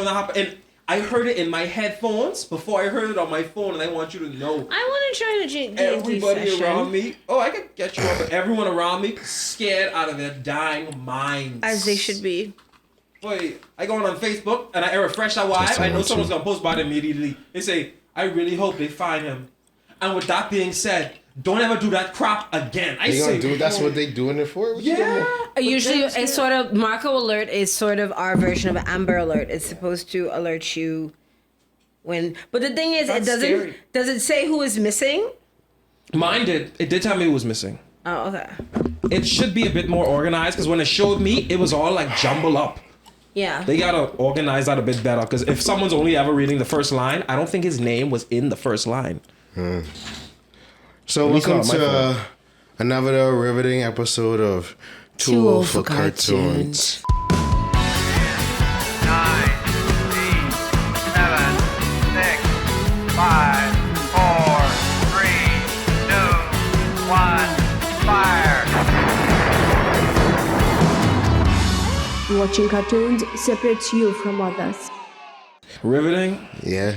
when that happened. And I heard it in my headphones before I heard it on my phone, and I want you to know. I want to join a D&D Everybody session. around me. Oh, I could get you up, but everyone around me scared out of their dying minds. As they should be. Boy, I go on Facebook and I refresh that live. I know someone's gonna post about it immediately. They say, "I really hope they find him." And with that being said, don't ever do that crap again. I say, that's what they doing it for. Yeah. Usually, it's sort of Marco Alert is sort of our version of Amber Alert. It's supposed to alert you when. But the thing is, That's it doesn't. scary. Does it say who is missing? Mine did. It did tell me it was missing. Oh, okay. It should be a bit more organized because when it showed me, it was all like jumbled up. Yeah. They gotta organize that a bit better because if someone's only ever reading the first line, I don't think his name was in the first line. So welcome to another riveting episode of Too Old for Cartoons. 9, 8, 7, 6, 5, 4, 3, 2, 1, fire! Watching cartoons separates you from others. Riveting? Yeah.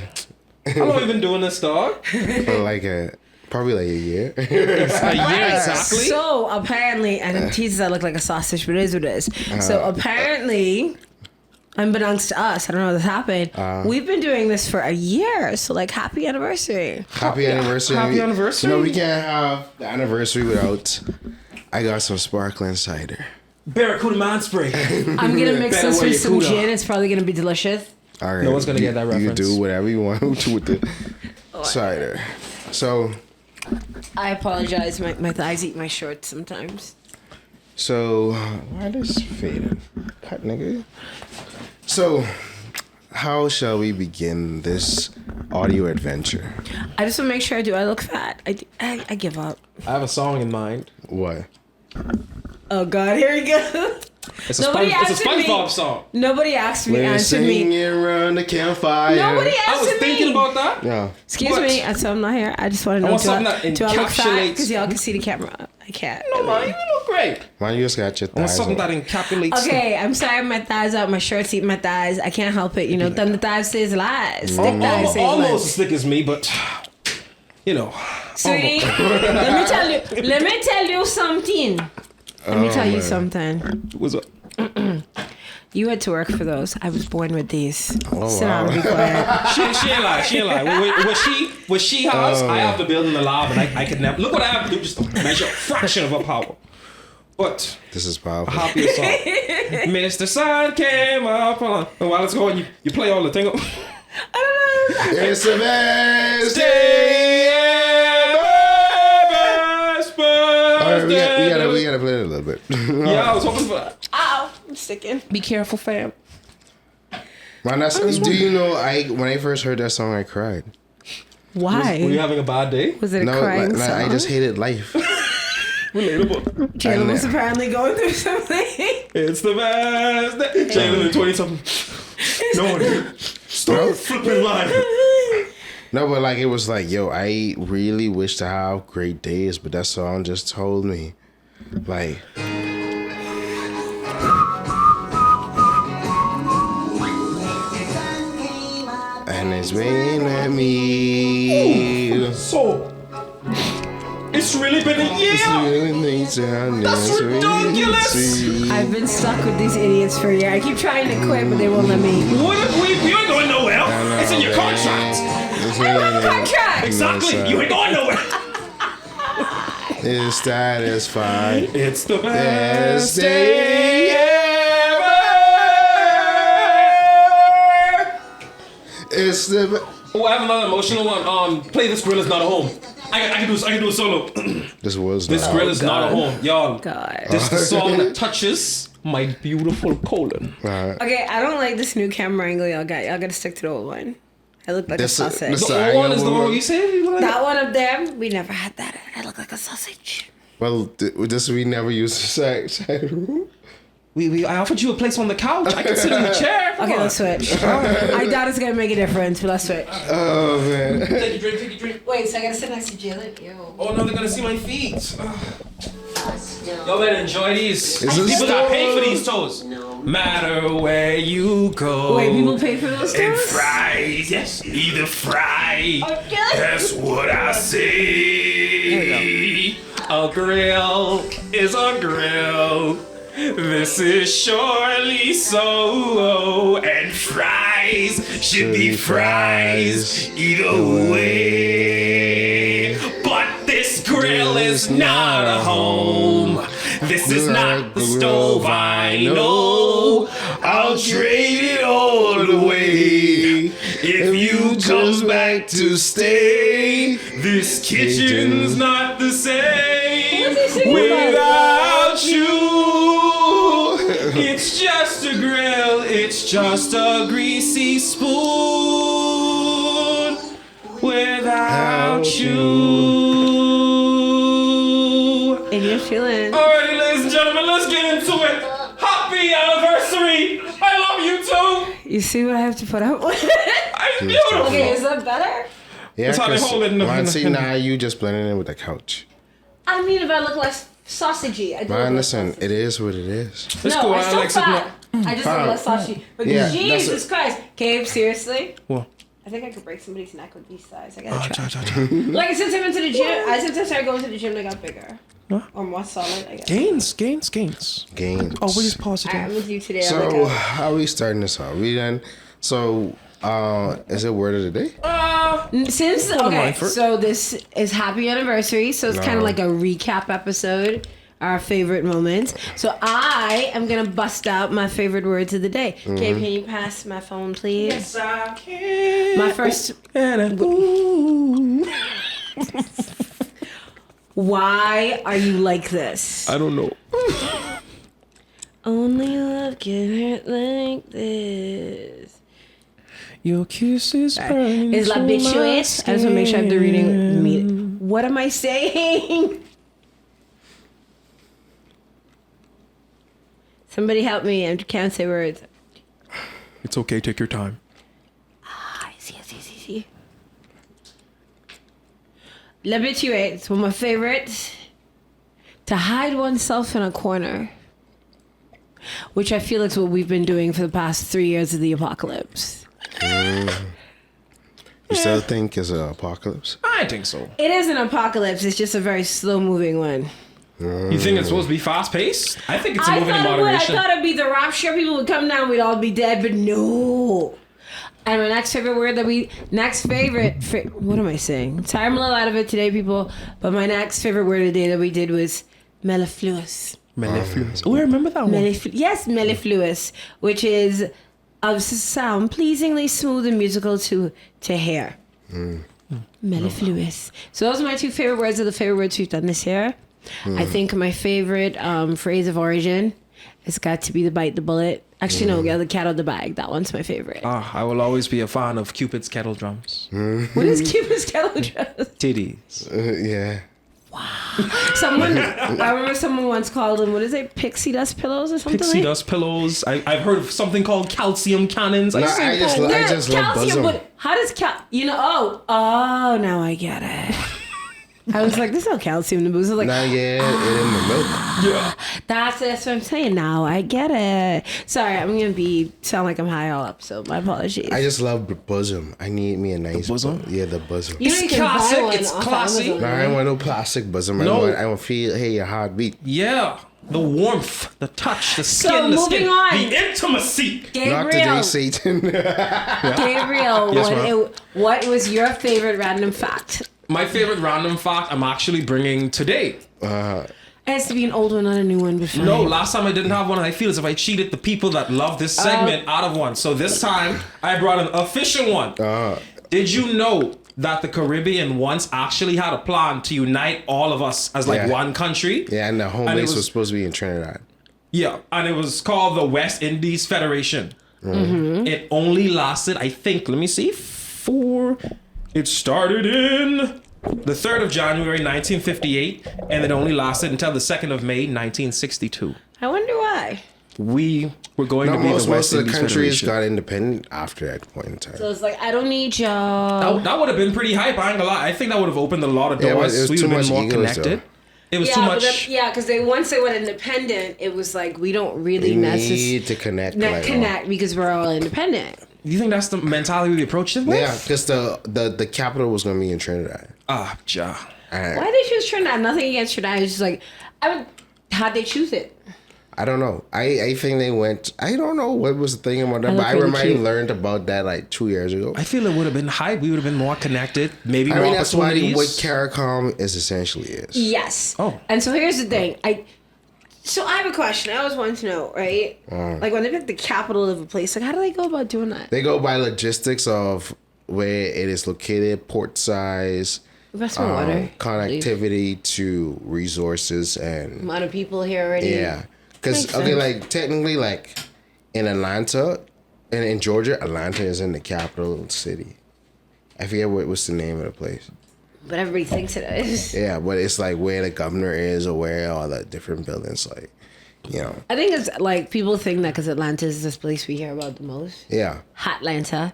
How long have you been doing this, dog? For probably like a year. A year exactly? So apparently, and it teases I look like a sausage, but it is what it is. So apparently, unbeknownst to us, I don't know how this happened. We've been doing this for a year. So like, happy anniversary. Happy anniversary. Happy anniversary. You know, we can't have the anniversary without. I got some sparkling cider. Barracuda Man Spray. I'm gonna mix Better this wear with your some Cuda. gin. It's probably gonna be delicious. All right. No one's gonna get that You reference. do whatever you want to with the cider. So I apologize. My thighs eat my shorts sometimes. why this faded? Cut, nigga. So, how shall we begin this audio adventure? I just want to make sure I do. I look fat. I give up. I have a song in mind. What? Oh God, here we go. It's a, Nobody it's a asked me. SpongeBob song. Nobody asked me. We're Answered me. singing around the campfire. Nobody I was answered thinking me. about that. Yeah. Excuse What? me. So I'm not here. I just want to know. want something that do I look fat? encapsulates- Because y'all can see the camera. I can't. No, man, you look great. Why you just got your I want thighs something out? that encapsulates. Okay, I'm sorry. My thighs out. My shorts eat my thighs. I can't help it. You know, thunder thighs says lies. Thick thighs says Almost as lies. thick as me, but you know. Sweetie, let me tell you something. Let me tell you something. What's up? You had to work for those. I was born with these. Sit wow. down and be quiet. She ain't lie. She ain't lie. What she has, I have to build in the lab, and I could never. Look what I have to do just to measure a fraction of her power. But This is powerful. happier song. Mr. Sun came up. Hold on. And while it's going, you play all the thing. I don't know. It's the best day. Stay All right, we gotta play it a little bit. Yeah, I was hoping for that. Ow, I'm sticking. Be careful, fam. Man, do you know? When I first heard that song, I cried. Why? Were you having a bad day? Was it a No, crying like, song? I just hated life. Relatable. Jalen was apparently going through something. It's the best day. Jalen in 20-something. No one. Stop flipping line. No, but like it was like, yo, I really wish to have great days, but that song just told me, like. And it's raining at me. So, it's really been a year. That's ridiculous. I've been stuck with these idiots for a year. I keep trying to quit, but they won't let me. What if you ain't going nowhere? It's in your contract. I don't have a contract. Exactly. You ain't going nowhere. It's satisfied. It's the Best best day ever. It's the. Oh, I have another emotional one. Play This Grill Is Not a Home. I can do a solo. This was This not- grill is not a home, y'all. God. This is the song that touches my beautiful colon. Okay, I don't like this new camera angle y'all got. Y'all gotta stick to the old one. I look like a sausage. The old one is the one where you say you look like That one up there, we never had that. I look like a sausage. Well, this we never used the side room. I offered you a place on the couch. I can sit in the chair. Come Okay, on. let's switch. I doubt it's gonna make a difference, but let's switch. Oh man. Take your drink. Wait, so I gotta sit next to Jalen? Ew. Oh no, they're gonna see my feet. Ugh. Y'all better enjoy these. Is this People got still- paid for these toes. Matter where you go. Wait, people pay for those And toes? fries, yes, either fry. Okay. That's what I say. A grill is a grill. This is surely so. And fries should be fries either way. But this grill is not a home. This is not the stove I know. I'll trade it all away. If you come back to stay, this kitchen's not the same What's he singing without you. It's just a grill, it's just a greasy spoon without you. And you're feeling. Alrighty, ladies and gentlemen, let's get into it. Happy anniversary! I love you too! You see what I have to put up with? It's beautiful! Okay, is that better? Yeah, That's how they 'cause hold it in the- man, in the- see, now you just blending in with the couch. I mean, if I look less sausagey, I do. Man, look listen, less it is what it is. sausagey. It's No, cool, I I still like sitting fat. I just look less sausagey. But Yeah, Jesus that's Christ, Gabe, seriously? What? I think I could break somebody's neck with these thighs. I gotta try. Like since I went to the gym, since I started going to the gym, they got bigger or more solid. I guess. Gains. Games. Always Alright, I'm positive. with you today. So, on the couch. how are we starting this off? We done. So, is it word of the day? Since mind okay, for it. so this is happy anniversary, so it's kind No. of like a recap episode, our favorite moments. So I am gonna bust out my favorite words of the day. Okay, can you pass my phone, please? Yes, I can. My first. Ooh. Why are you like this? I don't know. Only love can hurt like this. Your kisses burn. Is la bitch you it? I just want to make sure I have the reading. What am I saying? Somebody help me. I can't say words. It's okay. Take your time. I see. L'habitué, it's one of my favorites. To hide oneself in a corner. Which I feel like is what we've been doing for the past 3 years of the apocalypse. You still think it's an apocalypse? I think so. It is an apocalypse. It's just a very slow moving one. You think it's supposed to be fast paced? I think it's a I moving in thought it would. I moderation. thought it'd be the rapture. People would come down. We'd all be dead. But no. And my next favorite word what am I saying? Sorry, I'm a little out of it today, people. But my next favorite word of the day that we did was mellifluous. Mellifluous. Oh, I remember that one. Mellifluous, which is a sound pleasingly smooth and musical to hair. Mellifluous. So those are my two favorite words of the favorite words we've done this year. I think my favorite phrase of origin has got to be the bite the bullet. Actually, no, the cat out the bag. That one's my favorite. I will always be a fan of Cupid's kettle drums. What is Cupid's kettle drum? Titties. Yeah. I remember someone once called them, what is it, pixie dust pillows or something? Pixie like? dust pillows. I've heard of something called calcium cannons. No, I just love calcium, bosom. but how does oh, now I get it. I was like, there's no calcium in the booze. I was like, Now, yeah, it in the milk. Yeah. that's what I'm saying. Now I get it. Sorry, I'm gonna sound like I'm high all up, so my apologies. I just love the bosom. I need me a nice bosom? Yeah, the bosom. you know It's you can buy classic, one it's off classic. No, Amazon. I don't want no plastic bosom. No. I want to feel, hey, your heartbeat. Yeah. The warmth, the touch, the skin, So, the moving skin, on. the intimacy. Not today, Gabriel, Satan. Gabriel, Yes, ma'am. what was your favorite random fact? My favorite random fact I'm actually bringing today. It has to be an old one, not a new one. Before. No, last time I didn't have one. I feel as if I cheated the people that love this segment out of one. So this time I brought an official one. Did you know that the Caribbean once actually had a plan to unite all of us as like Yeah. one country? Yeah, and the home And it base was was- supposed to be in Trinidad. Yeah, and it was called the West Indies Federation. It only lasted, I think, let me see, it started in the 3rd of January 1958, and it only lasted until the 2nd of May 1962. I wonder why. We were going No, to be most the West of the Indies countries Federation. got independent after that point in time. So it's like, I don't need y'all. That would have been pretty hype, I ain't gonna lie. I think that would have opened a lot of Yeah, but doors. it was We too would have much been more egos, connected. though. It was too much. Because once they went independent, it was like we don't really You need to connect. connect because we're all independent. You think that's the mentality we approached it with? Yeah, because the capital was gonna be in Trinidad. Ja. Why they choose Trinidad? Nothing against Trinidad. It's just like how'd they choose it? I don't know. I think they went. I don't know what was the thing about that, but I really remember I cute. learned about that like 2 years ago. I feel it would have been hype. We would have been more connected. Maybe more I mean, that's why opportunities. what CARICOM is essentially is. Yes. Oh. And so here's the thing. So I have a question. I always wanted to know, right? Like when they pick the capital of a place, like how do they go about doing that? They go by logistics of where it is located, port size, Investment water. connectivity to resources, and Amount of people here already. yeah. Because Makes okay, sense. like technically, like in Atlanta, and in Georgia, Atlanta is in the capital city. I forget what's the name of the place. But everybody thinks it is. Yeah, but it's like where the governor is or where all the different buildings, like, you know. I think it's like people think that because Atlanta is this place we hear about the most. Yeah. Hotlanta.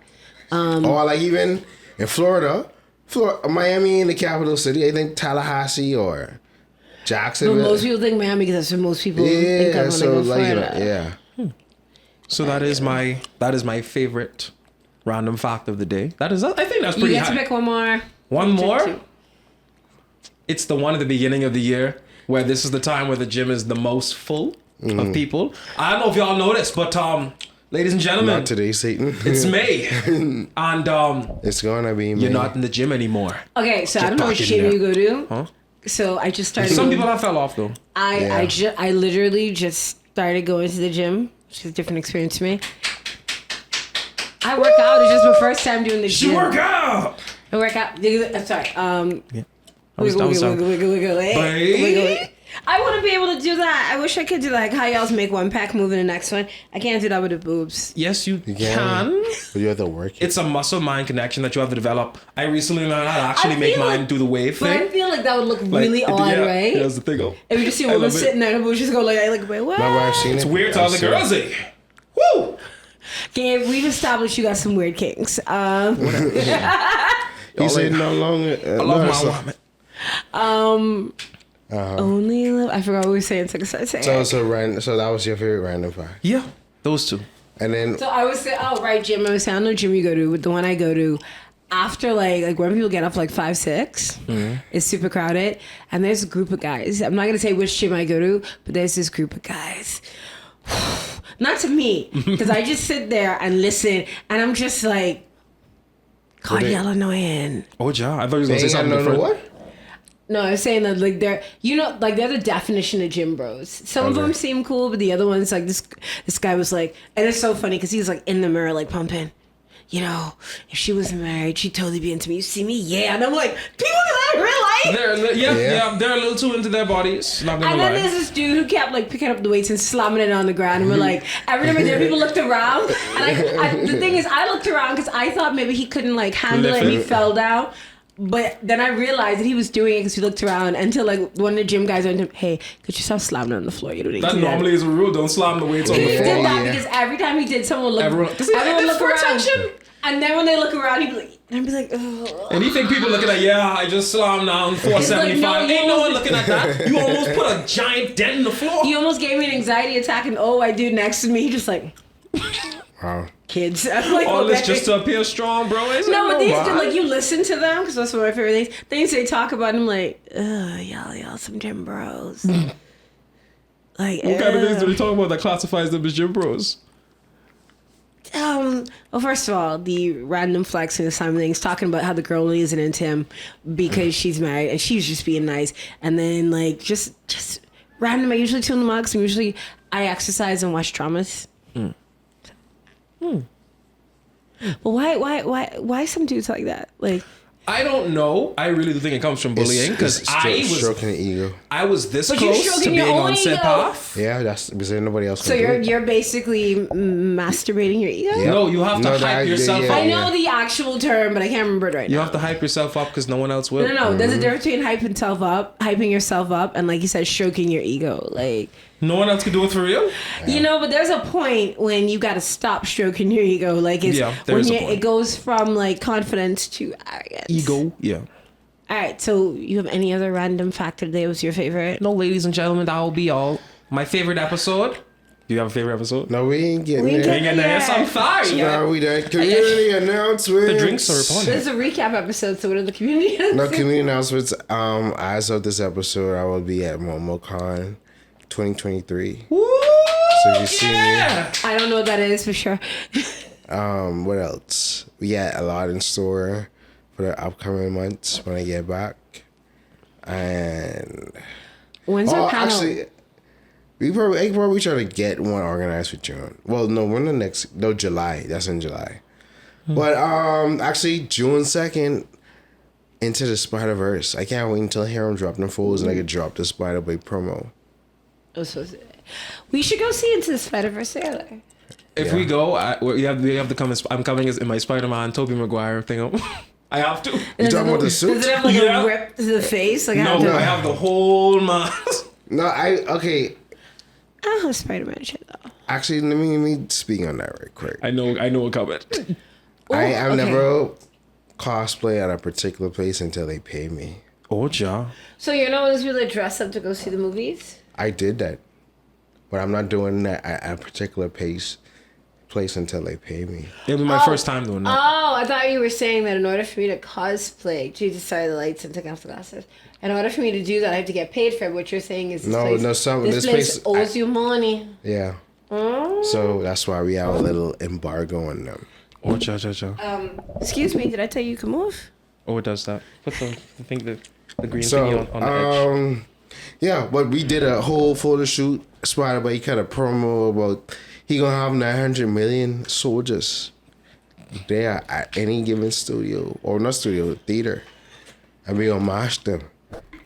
Or like even in Florida, Miami in the capital city, I think Tallahassee or But Jacksonville. most people think Miami because that's what most people think of yeah, when they so go to like, you Florida. know, yeah. So that is my favorite random fact of the day. I think that's You pretty get to high. pick one more. One more? Two. It's the one at the beginning of the year where this is the time where the gym is the most full of people. I don't know if y'all know this, but ladies and gentlemen, Not today, Satan. it's May, and It's gonna be you're May. not in the gym anymore. Okay, so I don't know which back in gym there. you go to. Huh? So I just started. Some people have fell off though. I literally just started going to the gym, which is a different experience for me. I work out. It's just my first time doing the She gym. work out. I work out. I'm sorry. That was Wiggle. Babe. I want to be able to do that. I wish I could do like how y'all's make one pack, move in the next one. I can't do that with the boobs. Yes, you can. can. But you have to work it. It's a muscle-mind connection that you have to develop. I recently learned how to actually make feel mine like- do the wave But I thing. feel like that would look Like, really odd, yeah, right? That's the thing. If you just see a I woman love it. sitting there and the boobs just go like, wait, what? Remember I've seen It's it? weird to I've other seen girls. it. Woo! Gabe, we've established you got some weird kinks. He said no longer. I love my woman. Only I forgot what we were saying. So So that was your favorite random fact. Yeah, those two. And then So I was saying, oh right, gym. I was saying, I don't know what gym you go to, but the one I go to, after like when people get up like 5, 6, it's super crowded, and there's a group of guys. I'm not gonna say which gym I go to, but there's this group of guys. Not to me, because I just sit there and listen, and I'm just like, God, they- y'all annoying. Oh, ja. I thought you was they gonna say ain't got something no different. what? No, I was saying that like they're they're the definition of gym bros. Some of Okay. them seem cool, but the other ones like this guy was like, and it's so funny because he's like in the mirror like pumping. You know, if she was married, she'd totally be into me. You see me, yeah. And I'm like, people do that in real life. They're a little too into their bodies. Not gonna And then lie. there's this dude who kept like picking up the weights and slamming it on the ground, and we're like, every time there, people looked around, and the thing is, I looked around because I thought maybe he couldn't like handle it, and he Lift it. fell down. But then I realized that he was doing it because he looked around until like one of the gym guys went to him, hey, could you stop slamming it on the floor? You don't need to That do normally is a rule. Don't slam the weights on He the did floor. that Yeah. because every time he did, someone would look. Everyone- 'cause he like everyone this look around. protection. And then when they look around, he'd be like, and I'd be like, ugh. And you think people looking at, yeah, I just slammed down 475. Like, no, Ain't no one looking at that. You almost put a giant dent in the floor. He almost gave me an anxiety attack, and oh, I dude next to me, he just like, Wow. kids. I'm like, All this okay. just to appear strong, bro. Ain't No, but these nobody. like you listen to them because that's one of my favorite things. Things they talk about, and I'm like, ugh, y'all some gym bros. Like, What kind of things do ugh. they talk about that classifies them as gym bros? Well, first of all, the random flex and some things talking about how the girl isn't into him because she's married and she's just being nice, and then like just random. I usually tune them out because I exercise and watch dramas. But why some dudes like that? Like, I don't know. I really do think it comes from bullying because It's I stroking the ego. was this But you're close to stroking being your on own said ego. path. Yeah, that's because nobody else. so can do it. you're basically masturbating your ego. Yeah. No, you have to No, hype that- yourself yeah, up. I know the actual term, but I can't remember it right You now. have to hype yourself up because no one else will. No. There's a difference between hyping yourself up, and like you said, stroking your ego. Like, No one else can do it for real. you know, but there's a point when you got to stop stroking your ego. Like, it's Yeah, there when is a point. it goes from like confidence to arrogance. Ego. Yeah. All right. So you have any other random fact today was your favorite? No, ladies and gentlemen, that will be all. My favorite episode. Do you have a favorite episode? No, we ain't getting We ain't there. getting Ain't getting there. I'm sorry. No, we done community announcements. The drinks are upon This is a recap episode. So what are the community? No community announcements. As of this episode, I will be at MomoCon 2023. Woo! So if you see me, Yeah. I don't know what that is for sure. what else? We got a lot in store for the upcoming months when I get back. And When's our panel? actually, I probably try to get one organized for June. Well, no, when the next? No, July. That's in July. But actually, June 2nd, Into the Spider-Verse. I can't wait until Harem drop them fools and I can drop the Spider-Blade promo. We should go see Into the Spider-Verse together. If we go, you have to come. I'm coming in my Spider-Man Tobey Maguire thing. I have to. You talking about the suit? Does it have like Yeah. a rip to the face? Like No, I have the whole mask. No, okay. I don't have Spider-Man shit though. Actually, let me speak on that right quick. I know a comment. I've okay. never cosplay at a particular place until they pay me. Oh, ja. So you're not always really dressed up to go see the movies? I did that, but I'm not doing that at a particular place until they pay me. It'll be my first time doing that. Oh, I thought you were saying that in order for me to cosplay, Jesus, sorry, the lights and took off the glasses. In order for me to do that, I have to get paid for it. What you're saying is this this place place owes you money. Yeah. So that's why we have a little embargo on them. Oh, ja. Excuse me, did I tell you you can move? Oh, it does that. Put the green So thingy on the edge. yeah, but we did a whole photo shoot. Spider-Man cut a promo about he gonna have 900 million soldiers there at any given studio or not studio theater, and we gonna mash them.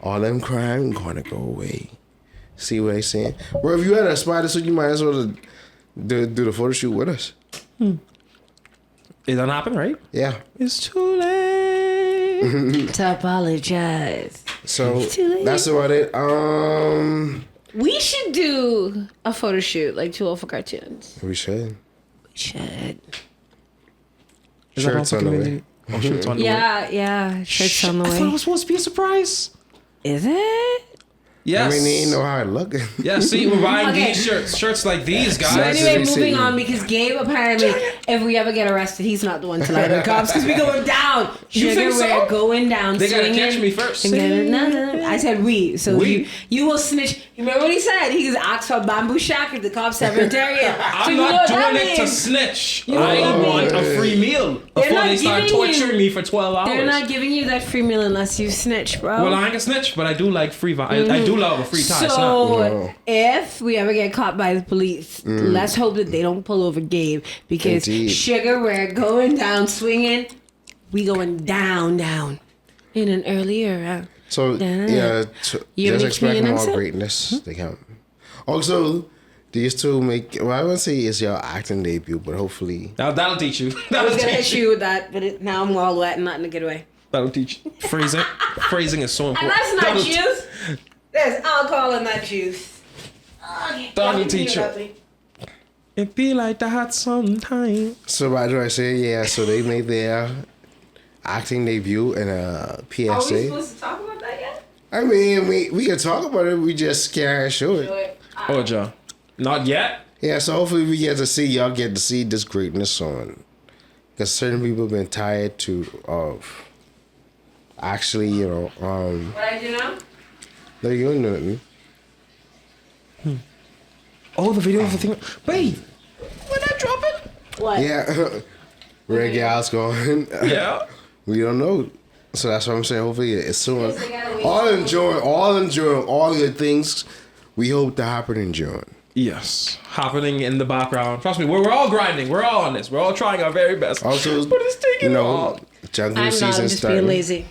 All them crime gonna go away. See what I saying? Well, if you had a spider suit, you might as well do the photo shoot with us. It doesn't happen, right? Yeah. It's too late. To apologize. So too late. that's about it. We should do a photo shoot like Too Old for Cartoons. We should. We should. Is that Shirts also on the way. community? Oh, shirts on the way. Yeah. Shirts on the I thought it way. was supposed to be a surprise. Is it? Yes. I mean, they ain't know how it look. Yeah, see, we're buying Okay. these shirts like these, guys. So anyway, That's moving what on, because Gabe apparently, if we ever get arrested, he's not the one to lie to the cops because we going down. You think so? We're going down. They gotta swinging, catch me first. and no. I said we. So We. you will snitch. You remember what he said? He just asked for bamboo shack if the cops ever interrogate him. So I'm you know not what that doing it to means? snitch. You know what I that want means? a free meal before not they start giving you- torturing me for 12 hours. They're not giving you that free meal unless you snitch, bro. Well, I ain't a snitch, but I do like free. I do love a free tie. snap. So No. if we ever get caught by the police, let's hope that they don't pull over Gabe because Indeed. Sugar, we're going down swinging. We going down in an early era. So yeah, You have just any expect comedian more accent? greatness. They come. Also, these two make. Well, I wouldn't say it's your acting debut, but hopefully. That'll teach you. I That'll was gonna teach hit you. you with that, but now I'm all wet and not in a good way. That'll teach you. Phrasing. Phrasing is so And important. that's not That'll juice. There's alcohol in that juice. That'll teach you. It be like that sometimes. So why do I say yeah? So they made their acting debut in a Are we PSA. supposed to talk about that yet? I mean, we can talk about it. We just can't show it. Oh, John. Not yet. Yeah. So hopefully we get to see y'all get to see this greatness on, because certain people have been tired of. Actually, What I do now? no, you don't know nothing. Oh, the video of the thing. Wait. When I drop it? What? Yeah, Red Gal's going. Yeah. We don't know. So that's what I'm saying. Hopefully it's soon. Yes, they gotta wait. All enjoying all the things we hope to happen in June. Yes. Happening in the background. Trust me, we're all grinding. We're all on this. We're all trying our very best. Also, but it's taking long. Jungle I'm not. season I'm just starting. being lazy.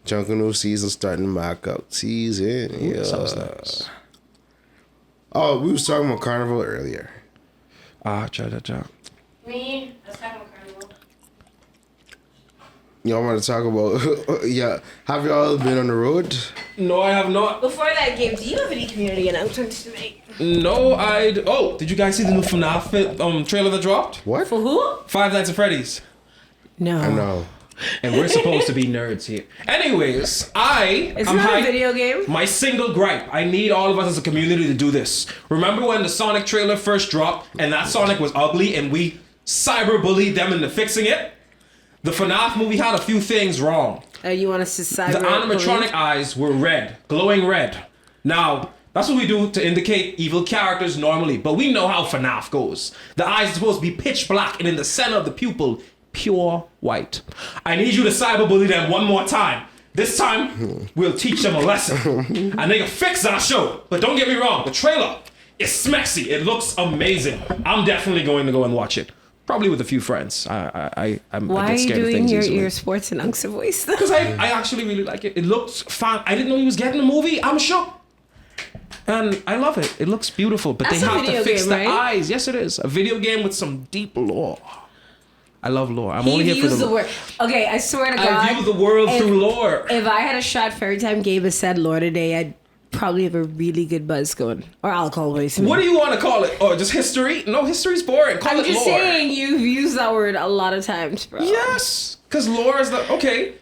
Jungle season starting back up. Season. Yeah. Sounds nice. Oh, we was talking about Carnival earlier. Cha. Me? Let's talk about Carnival. Y'all want to talk about? Yeah. Have y'all been on the road? No, I have not. Before that, Gabe, do you have any community announcements to make? No, Oh, did you guys see the new FNAF trailer that dropped? What? For who? Five Nights at Freddy's. No. I know. And we're supposed to be nerds here. Anyways, It's I'm not hyped. a video game. My single gripe, I need all of us as a community to do this. Remember when the Sonic trailer first dropped and that Sonic was ugly and we cyberbullied them into fixing it? The FNAF movie had a few things wrong. You want us to cyber? The animatronic eyes were red, glowing red. Now, that's what we do to indicate evil characters normally, but we know how FNAF goes. The eyes are supposed to be pitch black and in the center of the pupil, pure white. I need you to cyberbully them one more time. This time, we'll teach them a lesson. And they can fix our show. But don't get me wrong, the trailer is smexy. It looks amazing. I'm definitely going to go and watch it. Probably with a few friends. I Why get are you scared of doing things your easily. sports and Unksa voice? Because I actually really like it. It looks fun. I didn't know he was getting a movie. I'm shocked. And I love it. It looks beautiful. But That's they a have to video fix game, the right? eyes. Yes, it is. A video game with some deep lore. I love lore. I'm He only here for views the the word. Okay, I swear to God. I view the world if- through lore. If I had a shot for every time Gabe has said lore today, I'd probably have a really good buzz going. Or alcohol wasting. What do you want to call it? Or just history? No, history's boring. Call I'm it just lore. saying you've used that word a lot of times, bro. Yes. Because lore is the... Okay.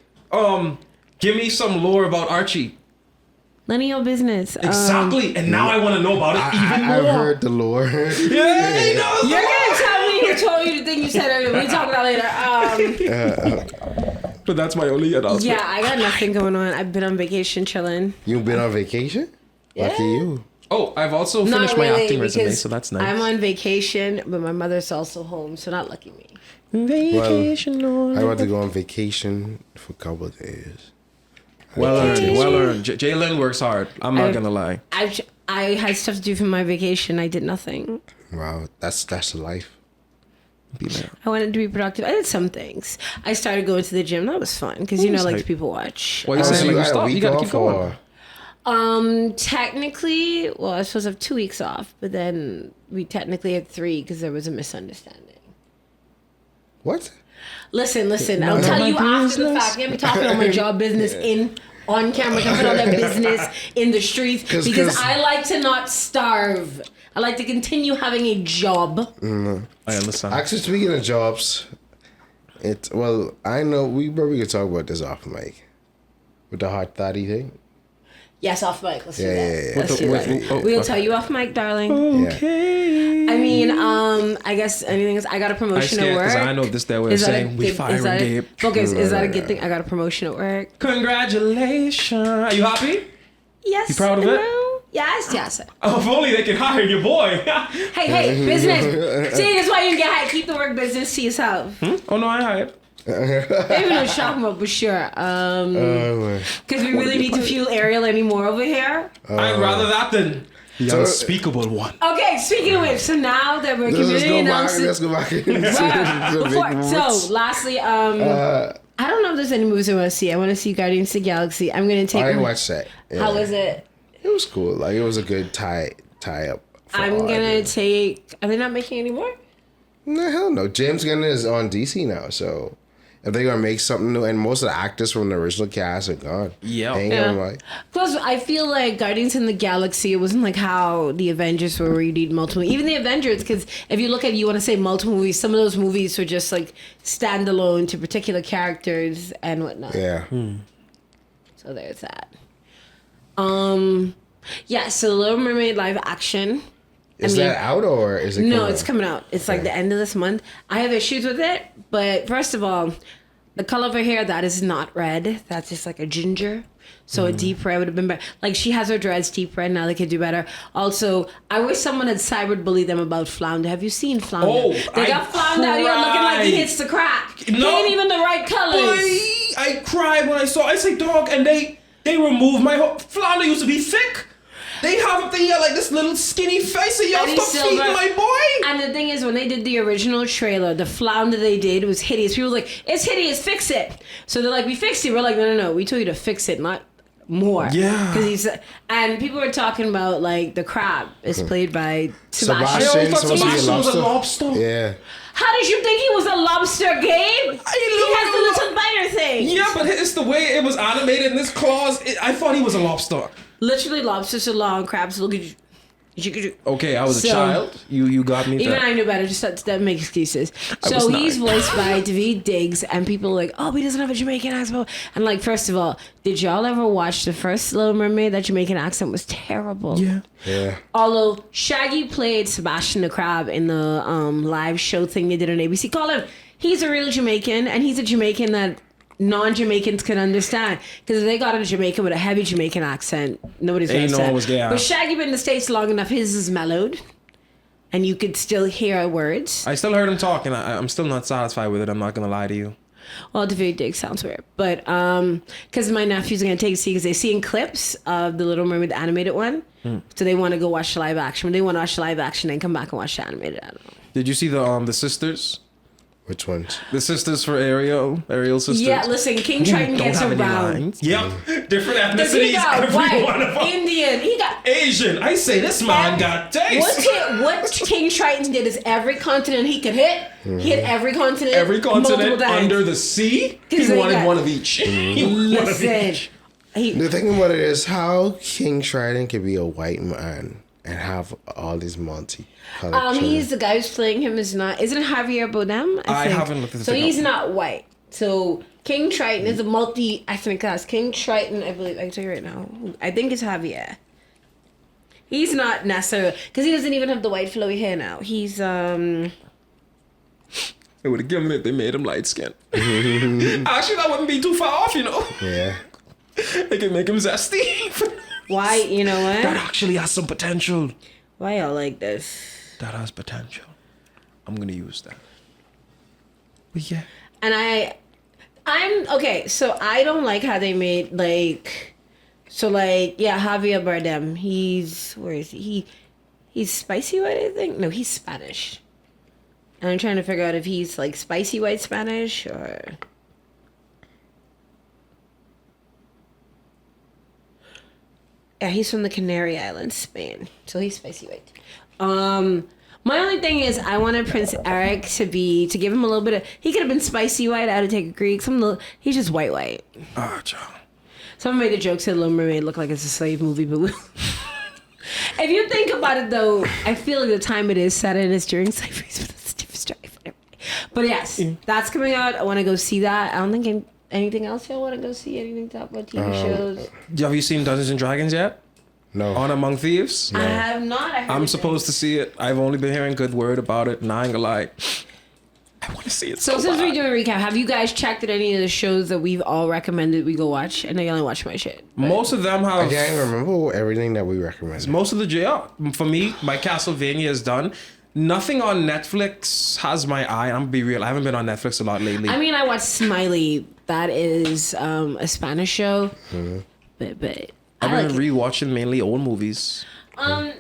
Give me some lore about Archie. None of your business. Exactly. And now I want to know about it even more. I've heard the lore. Yeah, he knows You're the gonna lore. tell me who told you the thing you said earlier. We'll talk about it later. But that's my only announcement. Yeah, I got nothing going on. I've been on vacation chilling. You've been on vacation? Lucky you. Oh, I've also Not finished my really, acting resume, because so that's nice. I'm on vacation, but my mother's also home, so not lucky me. Vacation. I want to go on vacation for a couple of days. Well earned. Vacation. Well earned. Jalen works hard. I'm not I- gonna lie. I had stuff to do for my vacation. I did nothing. Wow, that's the life. Be there. I wanted to be productive. I did some things. I started going to the gym. That was fun because I like hype. people watch. Well, you Oh, so saying you like you had a stop? You week gotta off keep going. or? Technically, well, I was supposed to have 2 weeks off, but then we technically had 3 because there was a misunderstanding. What? Listen. I'll no, tell my you after the business. fact. I'm talking on my job business on camera, talking on their business in the streets 'Cause- because I like to not starve. I like to continue having a job. I understand. Actually, speaking of jobs, I know we probably could talk about this off mic with the hot thotty thing. Yes, off mic. Let's do Yeah, that. yeah, yeah. Let's do With that. the- We'll tell you off mic, darling. Okay. I mean, I guess anything else. I got a I promotion at scared work. because I know this their way of Is that a saying we good- firing is that a- Gabe. Focus. Is that a good thing? I got a promotion at work. Congratulations. Are you happy? Yes. You proud of it? No. Yes. Oh, if only they could hire your boy. Hey, business. See, that's why you get hired. Keep the work business to yourself. Oh no, I hired. Maybe no shock mode, but sure. Oh, Because we really need to fuel Ariel anymore over here. I'd rather that than the So- unspeakable one. Okay, speaking of which, so now that we're let's community go back. announcing. Let's go back. So, lastly, I don't know if there's any movies I want to see. I want to see Guardians of the Galaxy. I'm gonna take. I watched that. Yeah. How was it? It was cool. Like it was a good tie up. for I'm all I gonna did. take. Are they not making any more? No, hell no. James Gunn is on DC now, so if they're gonna make something new, and most of the actors from the original cast are gone. Yeah. Ain't Yeah. gonna lie. Plus, I feel like Guardians in the Galaxy, it wasn't like how the Avengers were, where you need multiple. Even the Avengers, because if you look at, you want to say multiple movies, some of those movies were just like standalone to particular characters and whatnot. Yeah. So there's that. Yeah. So Little Mermaid live action. Is that out or is it? No, it's coming out. It's like the end of this month. I have issues with it, but first of all, the color of her hair, that is not red. That's just like a ginger. So a deep red would have been better. Like she has her dreads deep red. Now they could do better. Also, I wish someone had cyberbullied them about Flounder. Have you seen Flounder? Oh, they got Flounder out here looking like he cried. hits the crack. No. He ain't even the right colors. Boy, I cried when I saw. I say, dog, and they removed my whole. Flounder used to be thick. They have the like this little skinny face, and y'all And he's stop feeding silver. my boy. And the thing is, when they did the original trailer, the Flounder they did was hideous. People were like, it's hideous, fix it. So they're like, we fixed it. We're like, no, we told you to fix it, not more. Yeah. Because he's, and people were talking about like the crab is played by Sebastian. I always Sebastian thought supposed to be a Sebastian was a lobster. lobster. Yeah. How did you think he was a lobster, Gabe? He has the look- little biter thing. Yeah, but it's the way it was animated in this claws. I thought he was a lobster. Literally, lobsters are long, crabs look at you. Okay, I was So- a child. You got me Even there. I knew better. Just that make excuses. was So he's 9. voiced by Daveed Diggs, and people are like, oh, he doesn't have a Jamaican accent. And like, first of all, did y'all ever watch the first Little Mermaid? That Jamaican accent was terrible. Yeah. Yeah. Although Shaggy played Sebastian the Crab in the live show thing they did on ABC. Call him. He's a real Jamaican, and he's a Jamaican that non-Jamaicans can understand. Because if they got a Jamaican with a heavy Jamaican accent, nobody's gonna Ain't no understand. one was gay, huh? But Shaggy been in the States long enough, his is mellowed. And you could still hear words. I still heard him talking. I'm still not satisfied with it. I'm not gonna lie to you. Well, Daveed Diggs sounds weird. But because my nephews are going to take see because they've seen clips of the Little Mermaid, the animated one. So they want to go watch the live action. When they want to watch the live action, then come back and watch the animated. I don't know. Did you see the sisters? Which ones? The sisters for Ariel's sisters. Yeah, listen, King Triton Don't gets have any around. lines. Yep, different Because he ethnicities. got Every white, one of them. Indian, he got... Asian. I say this man got taste. What King Triton did is every continent he could hit, he hit every continent. Every multiple continent times. under the sea. He 'Cause they wanted got- one of each. He wanted one of Listen, each. The thing about it is how King Triton could be a white man and have all these multicolored children. he's the guy who's playing him is not. Isn't it Javier Bardem? I think. haven't looked at this So thing he's up. not white. So King Triton is a multi-ethnic class. King Triton, I believe. I can tell you right now. I think it's Javier. He's not necessarily because he doesn't even have the white flowy hair now. He's They would have given it. They made him light skinned. Actually, that wouldn't be too far off, you know. Yeah. They could make him zesty. why? You know That what? actually has some potential. Why y'all like this? That has potential. I'm gonna use that. But yeah. And I'm okay. So I don't like how they made like. So like Javier Bardem. Where is he? He's spicy white, I think. No, he's Spanish. And I'm trying to figure out if he's like spicy white Spanish or. Yeah, he's from the Canary Islands, Spain. So he's spicy white. My only thing is I wanted Prince Eric to give him a little bit of. He could have been spicy white. I had to take a Greek. He's just white. Ah, child. Someone made the joke said Little Mermaid look like it's a slave movie, but if you think about it though, I feel like the time it is set in is during slavery, but it's a different story. But yes, that's coming out. I want to go see that. I don't think anything else y'all want to go see. Anything top about TV shows? Have you seen Dungeons and Dragons yet? No. On Among Thieves? I have not. I heard I'm it's supposed to see it. I've only been hearing good word about it, and I ain't gonna lie. I want to see it so So since bad. we're doing a recap, have you guys checked at any of the shows that we've all recommended we go watch? I know you only watch my shit. but- Most of them I have. can't remember everything that we recommended. Most of the JR. For me, my Castlevania is done. Nothing on Netflix has my eye. I'm gonna be real. I haven't been on Netflix a lot lately. I mean, I watched Smiley. That is a Spanish show, but I've I been like it. rewatching mainly old movies. I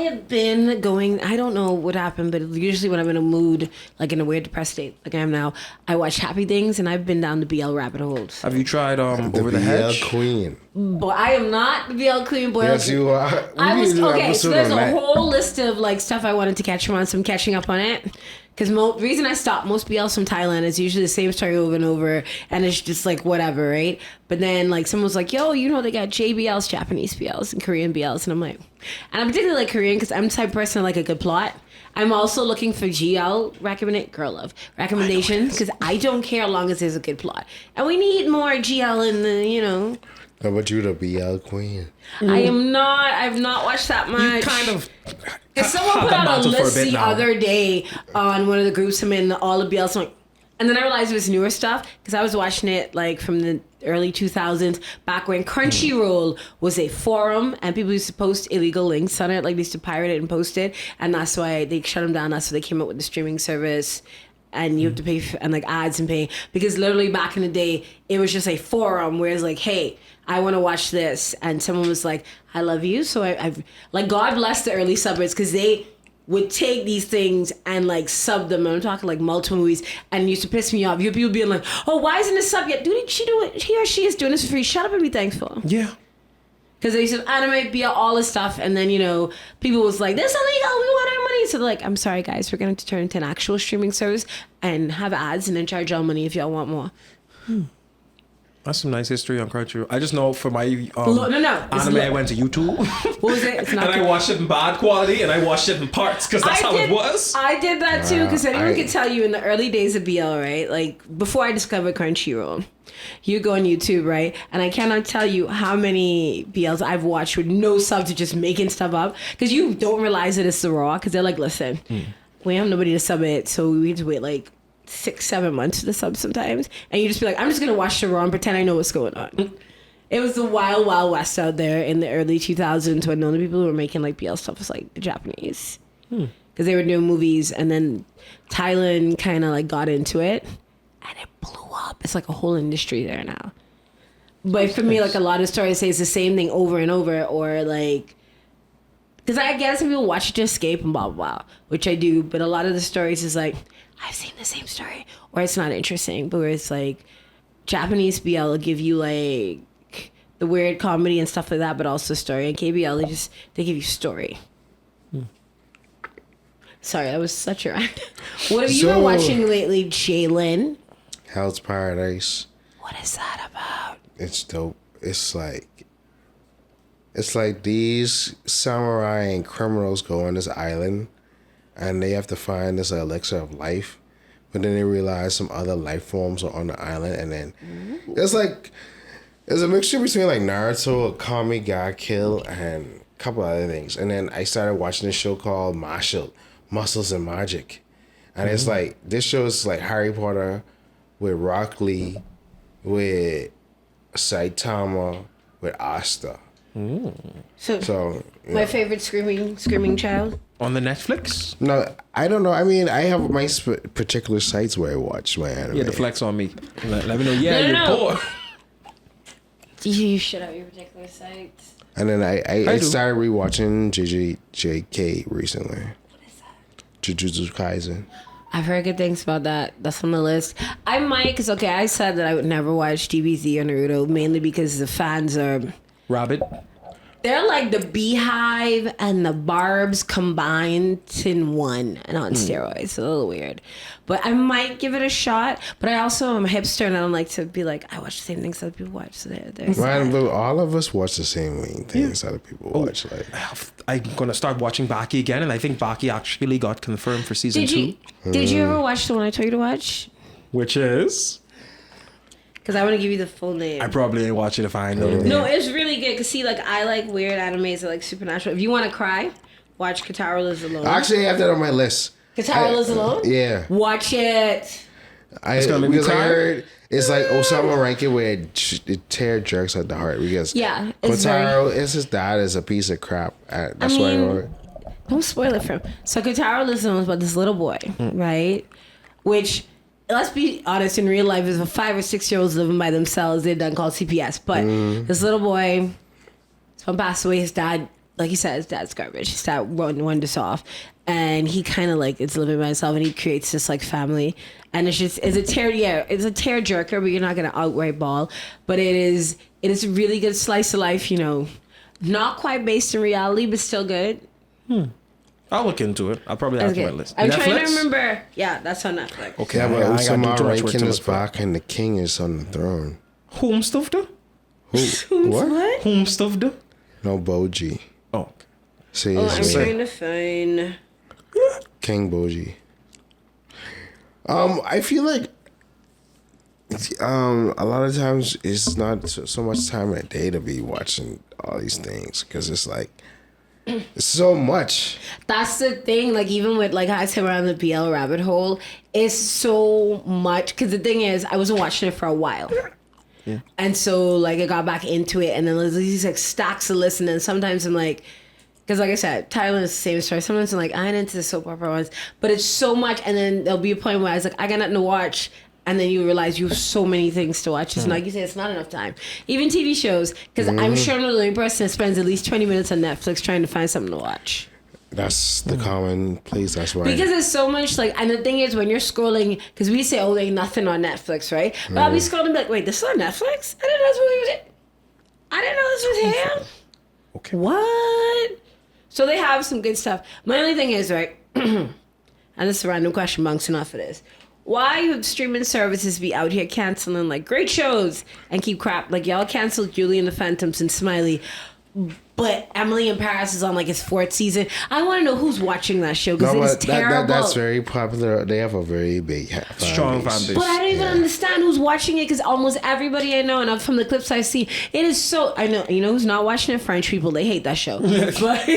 have been going. I don't know what happened, but usually when I'm in a mood, like in a weird depressed state, like I am now, I watch Happy Things, and I've been down the BL rabbit holes. Have you tried Over the BL Hedge? Queen. But I am not the BL queen boy. Yes, you are. I We was need to do an okay. So episode there's on a that. whole list of like stuff I wanted to catch him on, so I'm catching up on it. Because the reason I stopped most BLs from Thailand is usually the same story over and over, and it's just like whatever, right? But then like someone was like, "Yo, you know they got JBLs, Japanese BLs, and Korean BLs," and I'm like, and I particularly like Korean because I'm the type of person that like a good plot. I'm also looking for GL recommendations because I don't care as long as there's a good plot, and we need more GL in the How about you, the BL Queen? I am not. I've not watched that much. You kind of. Because someone had put that out a mantle for a list bit the now. other day on one of the groups I'm in, all of BL song. And then I realized it was newer stuff because I was watching it like from the early 2000s, back when Crunchyroll was a forum and people used to post illegal links on it, like they used to pirate it and post it. And that's why they shut them down. That's why they came up with the streaming service. And you have to pay for, and like ads and pay, because literally back in the day, it was just a forum where it's like, hey, I want to watch this. And someone was like, I love you. So I've like, God bless the early subbers because they would take these things and like sub them. And I'm talking like multiple movies, and it used to piss me off. You people being like, oh, why isn't this sub yet? Dude, he or she is doing this for free. Shut up and be thankful. Yeah. Because they used to anime, be all this stuff, and then people was like, "This illegal. We want our money." So they're like, "I'm sorry, guys. We're going to turn into an actual streaming service and have ads, and then charge y'all money if y'all want more." That's some nice history on Crunchyroll. I just know for my No. It's anime, I lo- went to YouTube. What was it? It's not and I good. watched it in bad quality, and I watched it in parts because that's how it was. I did that too, because anyone I- could tell you in the early days of BL, right? Like before I discovered Crunchyroll, you go on YouTube, right? And I cannot tell you how many BLs I've watched with no subs, to just making stuff up, because you don't realize that it's the raw. Because they're like, listen, we have nobody to sub it, so we need to wait like 6-7 months to the sub sometimes, and you just be like, I'm just gonna watch the raw and pretend I know what's going on. It was the wild, wild west out there in the early 2000s when the only people who were making like BL stuff was like the Japanese, because they were doing movies, and then Thailand kind of like got into it, and it blew up. It's like a whole industry there now. But for me, like a lot of stories say it's the same thing over and over, or like, because I guess some people watch it to escape and blah blah blah, which I do. But a lot of the stories is like, I've seen the same story, or it's not interesting. But where it's like Japanese BL will give you like the weird comedy and stuff like that, but also story. And KBL they give you story. Sorry, that was such a. What have you been So- watching lately, Jalen? Hell's Paradise. What is that about? It's dope. It's like these samurai and criminals go on this island, and they have to find this elixir of life, but then they realize some other life forms are on the island, and then there's a mixture between like Naruto, Akame ga Kill, and a couple other things. And then I started watching this show called Muscles and Magic, and it's like this show is like Harry Potter with Rock Lee, with Saitama, with Asta. So My favorite screaming child. On the Netflix? no, I don't know. I mean, I have my particular sites where I watch my anime. Yeah, the flex on me. Let me know. Yeah, No, you're no. poor. You shut out your particular sites. And then I do. started rewatching JJK recently. What is that? Jujutsu Kaisen. I've heard good things about that. That's on the list. I might, because okay, I said that I would never watch DBZ or Naruto, mainly because the fans are. Rabbit. They're like the Beehive and the Barbs combined in one and on steroids. It's a little weird. But I might give it a shot. But I also am a hipster and I don't like to be like, I watch the same things other people watch. So there's Man, that. but all of us watch the same main things other people watch. Like, I'm gonna start watching Baki again, and I think Baki actually got confirmed for season Did you ever watch the one I told you to watch? 2, which is Because I want to give you the full name. I probably ain't watch it if I know the name. No, it's really good. Because see, like, I like weird animes that like supernatural. If you want to cry, watch Katara Lives Alone. I actually have that on my list. Katara Lives Alone? Yeah. Watch it. It's gonna make me because I cry? heard it's like Osama Rankin where it tear jerks at the heart because Yeah, it's Kotaro is his dad is a piece of crap. That's why I mean, wrote it. Don't spoil it for him. So Katara Lives Alone is about this little boy, right? Which, let's be honest, in real life is a 5 or 6 year olds living by themselves. They're done called CPS. But this little boy, someone passed away. His dad, like he said, his dad's garbage. His dad ruined us off. And he kind of like is living by himself, and he creates this like family, and it's a tear jerker, but you're not gonna outright bawl. But it is a really good slice of life, you know, not quite based in reality, but still good. I'll look into it. I'll probably add to my list. I'm trying Netflix? to remember. Yeah, that's on Netflix. Okay, Yeah, but I gotta do Osama too much work Rankin to is look for it. back and the king is on the throne. Whom stuff do? What? Whom stuff do? No, Boji. Oh, Say Oh, his I'm name. trying to find. King Boji. I feel like a lot of times it's not so much time in a day to be watching all these things because it's like it's so much. That's the thing. Like even with like I said around the BL rabbit hole, it's so much. Because the thing is, I wasn't watching it for a while. Yeah. And so like I got back into it, and then there's these like stacks of lists, and then sometimes I'm like, because like I said, Thailand is the same story. Sometimes I'm like, I ain't into the soap opera ones, but it's so much, and then there'll be a point where I was like, I got nothing to watch, and then you realize you have so many things to watch. It's like you said, it's not enough time. Even TV shows, because I'm sure I'm the only person that spends at least 20 minutes on Netflix trying to find something to watch. That's the common place. That's why. Because there's so much like, and the thing is, when you're scrolling, because we say, oh, there's nothing on Netflix, right? But I'll be scrolling and be like, wait, this is on Netflix? I didn't know this was. I didn't know this was him. okay. What? So they have some good stuff. My only thing is, right, and this is a random question, Monks, enough for this. why would streaming services be out here canceling like great shows and keep crap? Like y'all canceled Julie and the Phantoms and Smiley, but Emily in Paris is on like its 4th season. I want to know who's watching that show because No, it's but terrible. that's very popular. They have a very big Strong fan base. But I don't even understand who's watching it because almost everybody I know, and from the clips I see, it is so. I know, you know who's not watching it? French people. They hate that show. But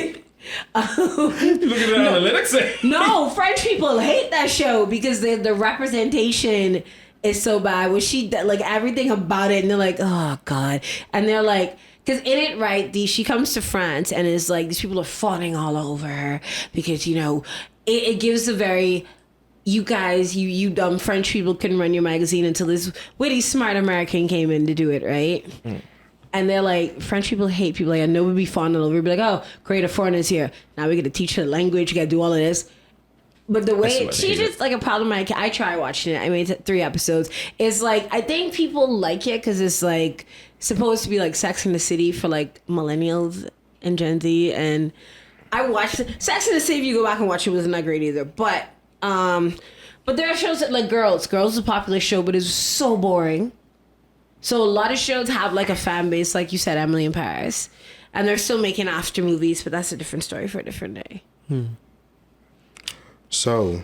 Look at the analytics. no, French people hate that show because the representation is so bad. When she like everything about it, and they're like, oh god, and they're like. Because in it, right, she comes to France and is like, these people are fawning all over her because, you know, it gives a very, you guys, you dumb French people couldn't run your magazine until this witty, smart American came in to do it, right? And they're like, French people hate people. Like, I know we'd be fawning all over. We'd be like, oh, great, a foreigner's here. Now we got to teach her the language. You got to do all of this. But the way she's just like a problem. I try watching it. I made 3 episodes. It's like I think people like it because it's like supposed to be like Sex in the City for like millennials and Gen Z. And I watched it. Sex in the City. If you go back and watch it, wasn't that great either. But there are shows that like Girls. Girls is a popular show, but it's so boring. So a lot of shows have like a fan base, like you said, Emily in Paris, and they're still making after movies. But that's a different story for a different day. So,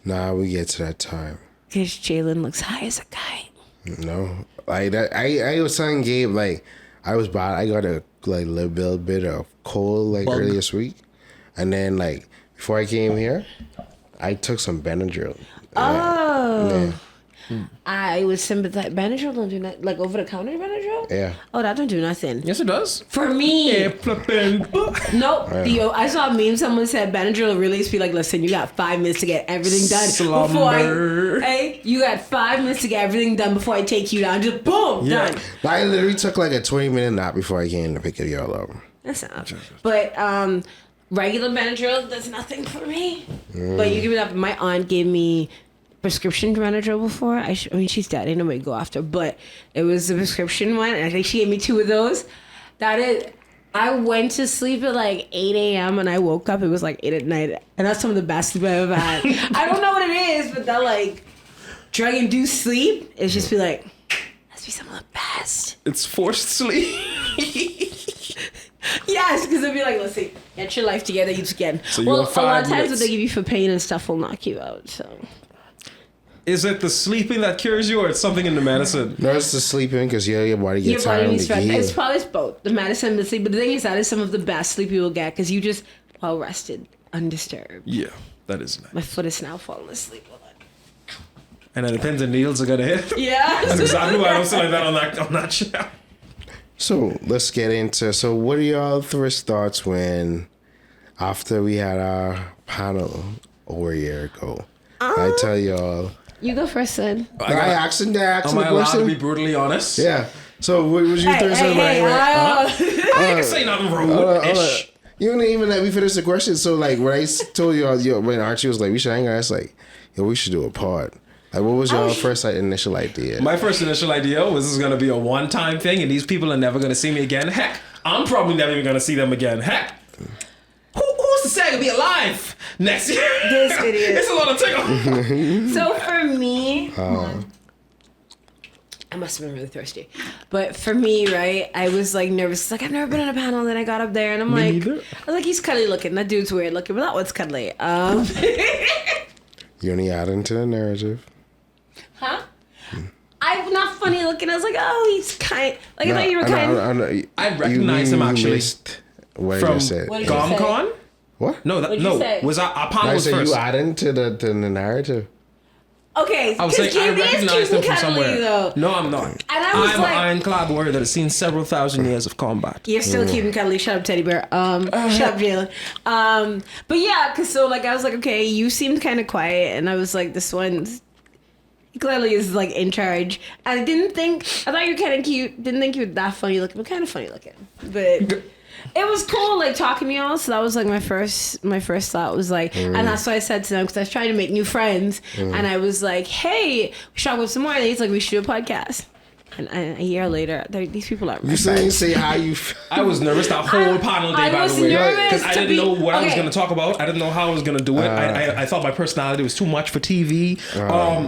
now we get to that time. Because Jalen looks high as a guy. No, like that. I was telling Gabe like I was bad. I got a like little bit of cold like earlier this week, and then like before I came here, I took some Benadryl. Oh. I was sympathetic. Benadryl don't do nothing. Like over the counter Benadryl? Yeah. Oh, that don't do nothing. Yes, it does. For me. Nope. Yeah. Yo, I saw a meme. Someone said Benadryl really be like, listen, you got 5 minutes to get everything done. Slumber. Hey, you got 5 minutes to get everything done before I take you down. Just boom, done. I literally took like a 20-minute nap before I came to pick y'all up. That's not. But regular Benadryl does nothing for me. But you give it up. My aunt gave me prescription Benadryl before. I mean, she's dead. Ain't nobody go after. But it was the prescription one, and I think she gave me 2 of those. I went to sleep at like 8 a.m. and I woke up. It was like 8 at night, and that's some of the best sleep I've ever had. I don't know what it is, but that like drug-induced sleep is just be like, let's be some of the best. It's forced sleep. Yes, because they'll be like, let's see, get your life together. You just get. So you Well, got a lot 5 of times minutes. what they give you for pain and stuff will knock you out. So. Is it the sleeping that cures you, or it's something in the medicine? No, it's the sleeping because your body gets Your body tired needs to rest. heal. It's probably both the medicine and the sleep. But the thing is, that is some of the best sleep you will get because you just well rested, undisturbed. Yeah, that is nice. My foot is now falling asleep. And it depends on needles are gonna hit. Yeah. That's exactly why I don't sit like that on that show. So let's get into. So what are y'all first thoughts when, after we had our panel over a year ago? I tell y'all. You go first, son. I asked him Am I allowed to be brutally honest? Yeah. So what was your third thought? I ain't say nothing rude-ish. You didn't even let me finish the question. So like when I told y'all, when Archie was like, we should hang out, I was like, yo, we should do a pod. Like, what was your first like initial idea? My first initial idea was this is gonna be a one-time thing, and these people are never gonna see me again. Heck, I'm probably never even gonna see them again. Heck, who's to say I could be alive next year? This idiot. It's a lot of tickle. So for me, I must have been really thirsty. But for me, right, I was like nervous. Like I've never been on a panel. Then I got up there and I'm like, neither. I was like, he's cuddly looking. That dude's weird looking, but that one's cuddly. You only add into the narrative. Huh? I'm not funny looking. I was like, oh, he's kind. Like I thought you were kind. I recognize him, actually. Missed what I From just said. What did you say? GomCon? What? No, What'd you say? was our panel I was said first. you adding to the narrative. Okay, I was saying I recognized him from somewhere. Though. No, I'm not. And I was I'm like- an ironclad warrior that has seen several thousand years of combat. You're still keeping cuddly. Shut up, teddy bear. Shut up, Jalen. But yeah, cause so like I was like, okay, you seemed kind of quiet, and I was like, this one's clearly is like in charge. I thought you were kind of cute. Didn't think you were that funny looking, but kind of funny looking. But it was cool, like talking to y'all. So that was like my first thought was like, and that's what I said to them because I was trying to make new friends, and I was like, hey, we should talk with some more. And he's like, we should do a podcast. And a year later, these people are. You saying say how you. I was nervous that whole panel day, I by was the way, nervous because I to didn't be- know what I was okay. going to talk about. I didn't know how I was going to do it. I thought my personality was too much for TV.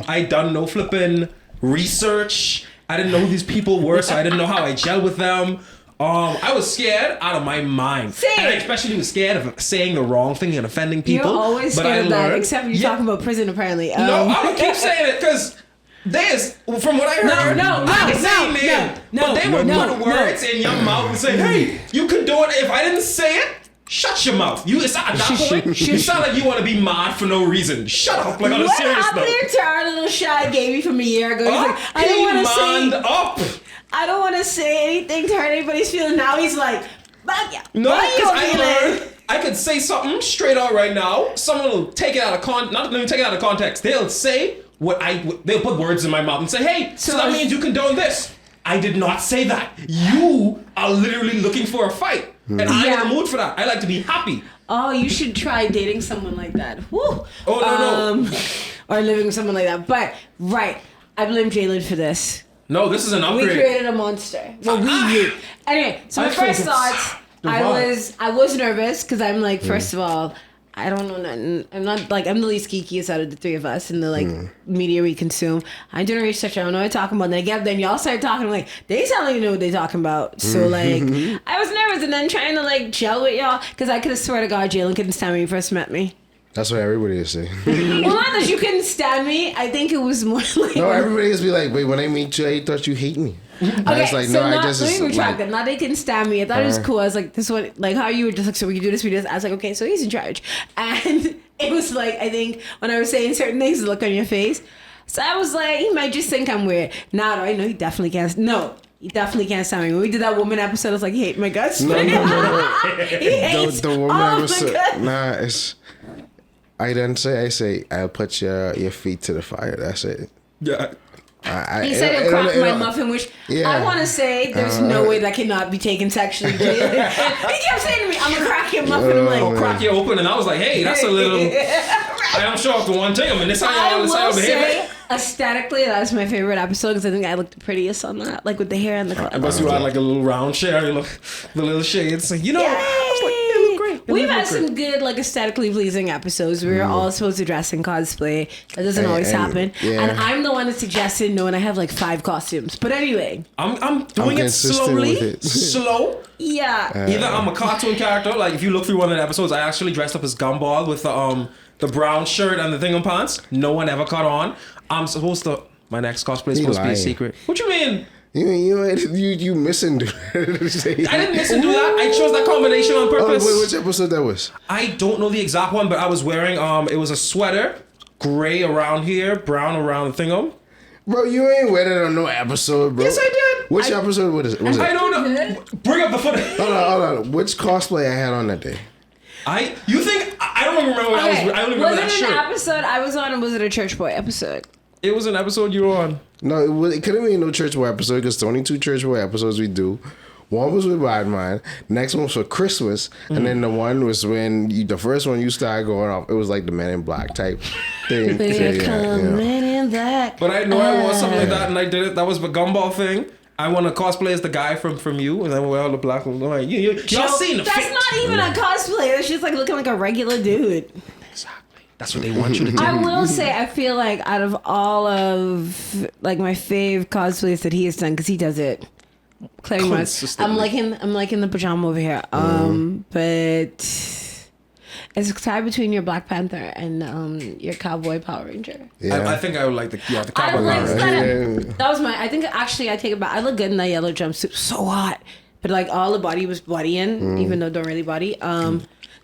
I done no flipping research. I didn't know who these people were, so I didn't know how I gel with them. I was scared out of my mind. Same. And I especially was scared of saying the wrong thing and offending people. You're always but I scared of that, learned- except you're Yeah. talking about prison, apparently. No, I'm gonna keep saying it because there's, from what I heard, no, I can say no, name, no, but they would no, put words in your mouth and say, "Hey, you can do it." If I didn't say it, shut your mouth. You, it's at that point, you sound like you want to be mad for no reason. Shut up, like on a What serious happened note. to our little shy Gaby from a year ago? He's like, I don't want to say, up. I don't want to say anything to hurt anybody's feelings. Now he's like, "Bug ya, No, bug because your I feelings." learned I could say something straight out right now. Someone will take it out of not even take it out of context. They'll say they'll put words in my mouth and say, "Hey, so that means you condone this." I did not say that. You are literally looking for a fight, and I'm in the mood for that. I like to be happy. Oh, you should try dating someone like that. Whew. Oh, no. Or living with someone like that. But right, I blame Jalen for this. No, this is an We upgrade. created a monster. Well, you. Anyway, so I my think first it's thoughts, divine. I was nervous because I'm like, first of all, I don't know nothing. I'm not like, I'm the least geekiest out of the three of us in the like media we consume. I do research. I don't know what I'm talking about. Then y'all start talking like they sound like you know what they're talking about. So like, I was nervous and then trying to like gel with y'all because I could have swear to God Jalen couldn't stand me when he first met me. That's what everybody is saying. Well, not that you couldn't stand me. I think it was more like No, everybody is be like, wait, when I meet you, I thought you hate me. And Okay, it's like, so no, not, I just let me retract like, that. Not they couldn't stand me. I thought it was cool. I was like, this one, like how you were just like, so we can do this, we do this. I was like, okay, so he's in charge. And it was like, I think when I was saying certain things, the look on your face. So I was like, he might just think I'm weird. Nah, no, I know he definitely can't. No, he definitely can't stand me. When we did that woman episode, I was like, he hates my guts. No. He hates the woman all ever my said, guts. nah, it's. I didn't say. I say I'll put your feet to the fire. That's it. Yeah. He said he'll crack my muffin, which Yeah. I want to say there's no way that cannot be taken sexually. He kept saying to me, I'm going to crack your muffin. I'm like, I'll crack you open, and I was like, "Hey, that's a little." I don't show off the one thing. I mean, this how I y'all will behave. say, aesthetically, that's my favorite episode because I think I looked the prettiest on that, like with the hair and the I must you had like a little round chair, you look the little shades. You know, I was like, "It look great." We've had some good, like aesthetically pleasing episodes. We were all supposed to dress in cosplay. That doesn't always happen. yeah. And I'm the one that suggested knowing I have like 5 costumes. But anyway, I'm doing it consistent slowly, with it. slow. yeah. Either I'm a cartoon character, like if you look through one of the episodes, I actually dressed up as Gumball with the brown shirt and the thingum pants. No one ever caught on. I'm supposed to. My next cosplay is He supposed to be a lying. secret. What you mean? You missing, dude. I didn't listen to that. I chose that combination on Oh, purpose. wait, which episode that was? I don't know the exact one, but I was wearing it was a sweater, gray around here, brown around the thingum. Bro, you ain't wear that on no episode, bro. Yes, I did. Which episode was it? I don't know. Bring up the footage. Hold on. Which cosplay I had on that day? You think I don't even remember what Okay. I only remember that Was it an shirt. episode I was on, or was it a Church Boy episode? It was an episode you were on. No, it couldn't be no Church Boy episode because the only 2 Church Boy episodes we do. One was with Batman, next one was for Christmas, and then the one was when the first one you started going off. It was like the Men in Black type thing. So, Here yeah, come yeah. Men in Black. But I know I wore something like that, and I did it. That was the Gumball thing. I want to cosplay as the guy from you, and then wear all the black ones. I'm like, y'all seen the That's fit. not even a cosplay. That's just like looking like a regular dude. Exactly. That's what they want you to do. I will say, I feel like out of all of like my fave cosplays that he has done, because he does it clearly much. Consistently. I'm like in the pajama over here. But it's tied between your Black Panther and your Cowboy Power Ranger. Yeah. I think I would like the I cowboy like vibe. that. That was my. I think actually I take it back. I look good in that yellow jumpsuit. So hot, but like all the body was bodying, even though don't really body.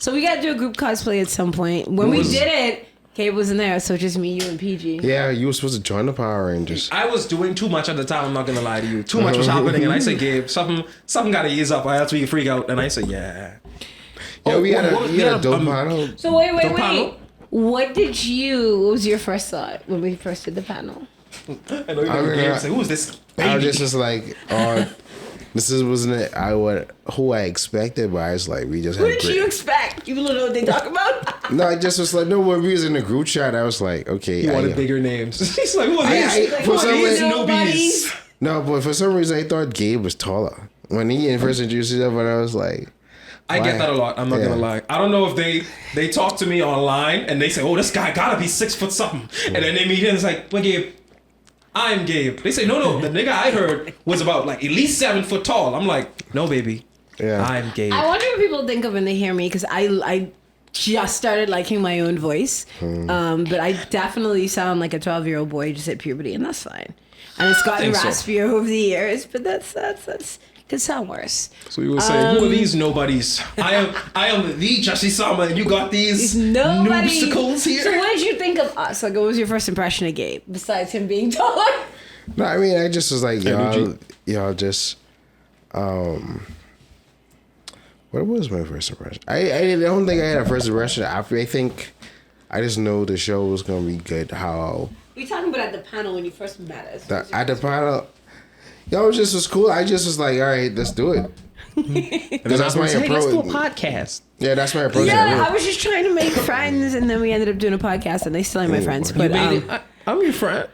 So we gotta do a group cosplay at some point. When we did it, Kate wasn't there, so just me, you, and PG. Yeah, you were supposed to join the Power Rangers. I was doing too much at the time. I'm not gonna lie to you. Too much was happening, and I said, "Gabe, something got to ease up. I have to be freak out." And I said, "Yeah." Yeah, we had what- a dope panel. So wait. The panel? What was your first thought when we first did the panel? I know you're gonna mean, say, "Who is this I was baby?" just like, wasn't it who I expected, but I was like, we just Who had did you expect? You don't know what they talk about? No, I just was like, no, when we was in the group chat, I was like, okay. He wanted I, bigger names. He's like, "Who are I- these? I- Who for some are these reason- newbies?" No, but for some reason I thought Gabe was taller when he first introduced himself. But I was like, I get why? that a lot. I'm not Yeah. gonna lie. I don't know if they talk to me online and they say, "Oh, this guy gotta be 6 foot something," and then they meet him and it's like, "Well, Gabe, I'm Gabe." They say, "No, the nigga I heard was about like at least 7 foot tall." I'm like, "No, baby, Yeah. I'm Gabe." I wonder what people think of when they hear me because I just started liking my own voice. But I definitely sound like a 12-year-old boy just hit puberty, and that's fine. And it's gotten think so. raspier over the years, but that's could sound worse. So you would say, "Who are these nobodies? I am the Jesse Sama, and you got these Nobody. noobsicles here." So what did you think of us? Like, what was your first impression of Gabe besides him being taller? No, I mean, I just was like, Energy. y'all just, what was my first impression? I don't think I had a first impression. I think I just know the show was gonna be good. How We talking about at the panel when you first met us. at the panel, y'all just was cool. I just was like, all right, let's do it. Because that's my Hey, let's do a approach. podcast. Yeah, that's my approach. Yeah, I was just trying to make friends, and then we ended up doing a podcast, and they still ain't my friends. But I'm your friend,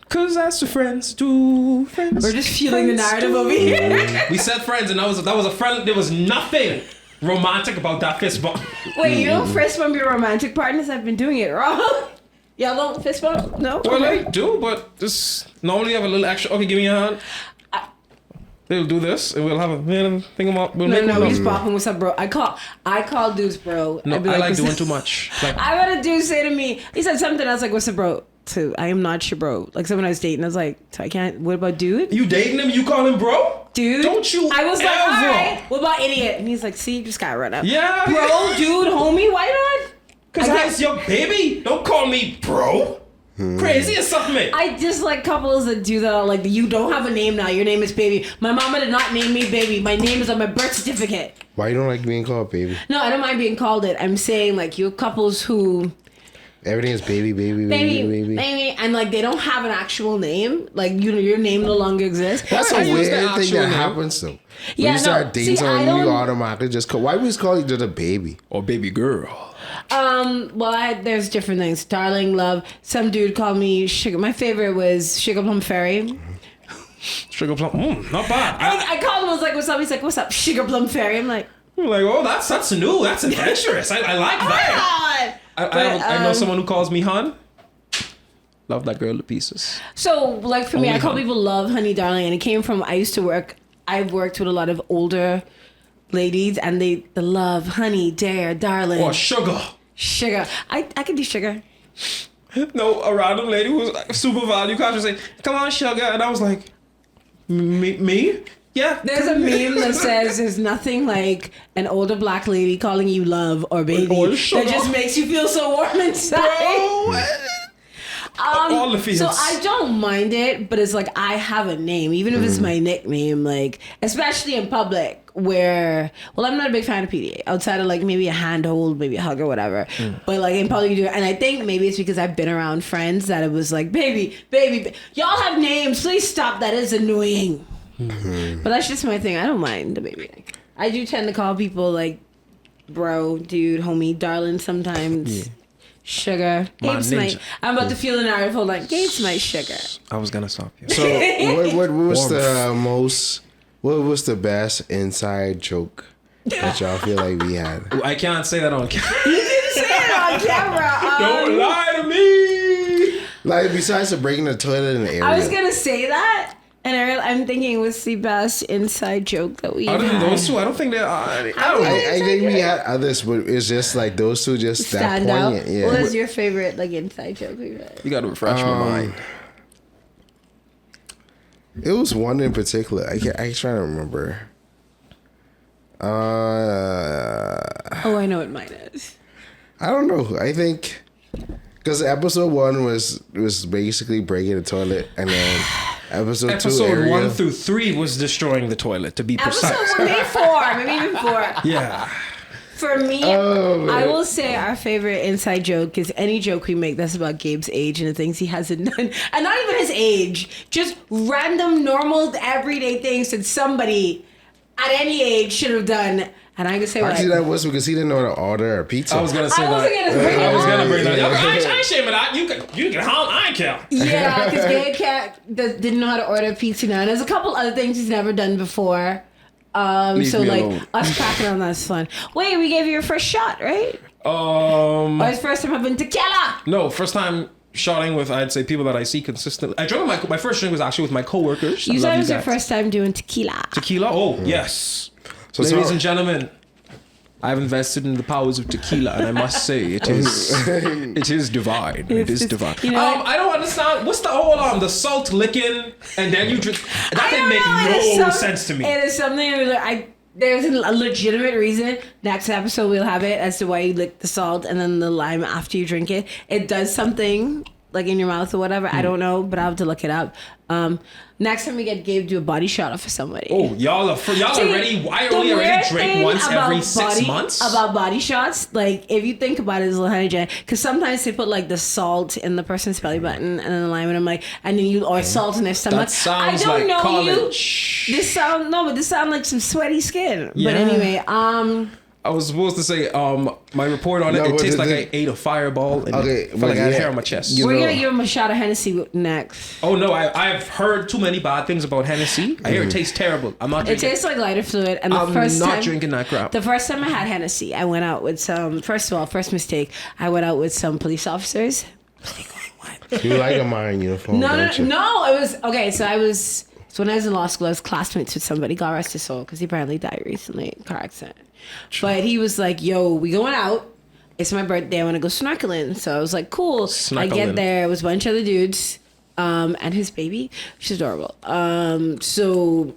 cause that's what friends do. Friends. we're just feeling the narrative over here. We said friends, and that was a friend. There was nothing romantic about that fist bump. Wait, you don't fist bump your romantic partners? I've been doing it wrong. Y'all don't fist bump? No? Well, Okay. I do, but just normally have a little extra. Okay, give me a hand. They'll do this, and we'll have a thing about. We'll make No, one we up. just bopping. What's up, bro? I call dudes, bro. No, I'd be I like what's doing up? too much. Like, I had a dude say to me, he said something, I was like, what's up, bro? So I am not your bro. Like someone I was dating, I was like, so I can't, what about dude? you dating him? You call him bro? Dude? Don't you I was like, ever. all right, what about idiot? And he's like, see, you just got run up. Yeah. Bro, dude, homie, why not? Cause I that's your baby. Don't call me bro. Crazy or something, man. I dislike couples that do that. Like, you don't have a name now. Your name is baby. My mama did not name me baby. My name is on my birth certificate. Why you don't like being called baby? No, I don't mind being called it. I'm saying, like, you have couples who Everything is baby, baby, baby, baby, baby. baby, and like they don't have an actual name. Like, you know, your name no longer exists. That's I a use weird the thing actual that name. happens though. When Yeah, you start dating see, I someone, you don't- automatically just call. Why we just call each other baby? Or baby girl. Well, there's different things. Darling, love. Some dude called me Sugar. My favorite was Sugar Plum Fairy. Sugar plum. Not bad. I called him. I was like, "What's up?" He's like, "What's up, Sugar Plum Fairy?" I'm like, I'm like, oh, that's new. That's adventurous. I like that. "God." I know someone who calls me hon. Love that girl to pieces. So, like for me, Only I call hon. people love, honey, darling, and it came from I've worked with a lot of older ladies, and the love, honey, dare, darling, Or sugar. sugar. I can do sugar. No, a random lady who was like super value conscious say, come on, sugar. And I was like, me? Yeah. There's a meme that says there's nothing like an older black lady calling you love or baby Or that sugar. just makes you feel so warm inside. Oh, all the feels. So I don't mind it, but it's like I have a name, even if it's my nickname, like especially in public where, well, I'm not a big fan of PDA outside of like maybe a handhold, maybe a hug or whatever. But like in public, you do it. And I think maybe it's because I've been around friends that it was like, baby, y'all have names. Please stop. That is annoying. But that's just my thing. I don't mind the baby. I do tend to call people like bro, dude, homie, darling sometimes. Sugar. My Gabe's ninja. I'm about to feel the narrative. Hold on. Gabe's my sugar. I was going to stop you. So what was what was the best inside joke that y'all feel like we had? I can't say that on camera. Say it on camera. Don't lie to me. Like besides the breaking the toilet in the area. I was gonna say that, and I'm thinking what's the best inside joke that we Other than had? those two, I don't think there are any. I I don't know. I think we had others, but it's just like those two just Stand that out. poignant. Yeah. What was your favorite like inside joke we've had? You got to refresh my mind. It was one in particular. I trying to remember. Oh, I know what mine is. I don't know. I think because episode 1 was basically breaking the toilet, and then episode 2 Episode area, 1 through 3 was destroying the toilet, to be precise. Episode maybe 4, maybe even 4. Yeah. For me, Oh, I will say our favorite inside joke is any joke we make that's about Gabe's age and the things he hasn't done. And not even his age, just random, normal, everyday things that somebody at any age should have done And I can say what? Actually, that was because he didn't know how to order a pizza. I was gonna say I wasn't that. gonna bring it I was gonna up. bring that. Yeah. I ain't shaming that. You can harm. I ain't care. Yeah, because Gabe Cat didn't know how to order pizza now. And there's a couple other things he's never done before. Leave So me like alone. us cracking on that's fun. Wait, we gave you your first shot, right? Or his first time having tequila. No, first time shotting with, I'd say, people that I see consistently. I drank my first drink was actually with my coworkers. I You love said it was your guys. first time doing tequila. Tequila? Oh, yes. So Ladies sorry. and gentlemen, I've invested in the powers of tequila, and I must say it is divine. It is just- divine. you know what? I don't understand. What's the whole the salt licking and then you drink? That I didn't don't know, it is make no some- sense to me. It is something there's a legitimate reason. Next episode we'll have it as to why you lick the salt and then the lime after you drink it. It does something like in your mouth or whatever. I don't know, but I'll have to look it up. Next time we get Gabe do a body shot off of somebody. Oh, y'all See, already? Why the only already weird drink thing once every about 6 months? About body shots, like if you think about it, it's a little hygienic because sometimes they put like the salt in the person's belly button and then the lime, and I'm like, and then you or salt in their stomach. That sounds I don't like know college. you. This sound like some sweaty skin. Yeah. But anyway, I was supposed to say, my report on it, No, it but tastes the like thing- I ate a fireball and Okay, it felt but like I had yeah, hair on my chest. you we're know- gonna give him a shot of Hennessy next. Oh no, I've heard too many bad things about Hennessy. I hear it tastes terrible. I'm not It drinking. tastes like lighter fluid, and the I'm first not time, drinking that crap. The first time I had Hennessy, I went out with some. First of all, first mistake, I went out with some police officers. You like a Mayan uniform, No, don't you? no, it was okay. So when I was in law school, I was classmates with somebody. God rest his soul, because he apparently died recently, car accident. But he was like, "Yo, we going out. It's my birthday. I want to go snorkeling." So I was like, "Cool." I Snorkeling. get there. It was a bunch of other dudes, and his baby. She's adorable. So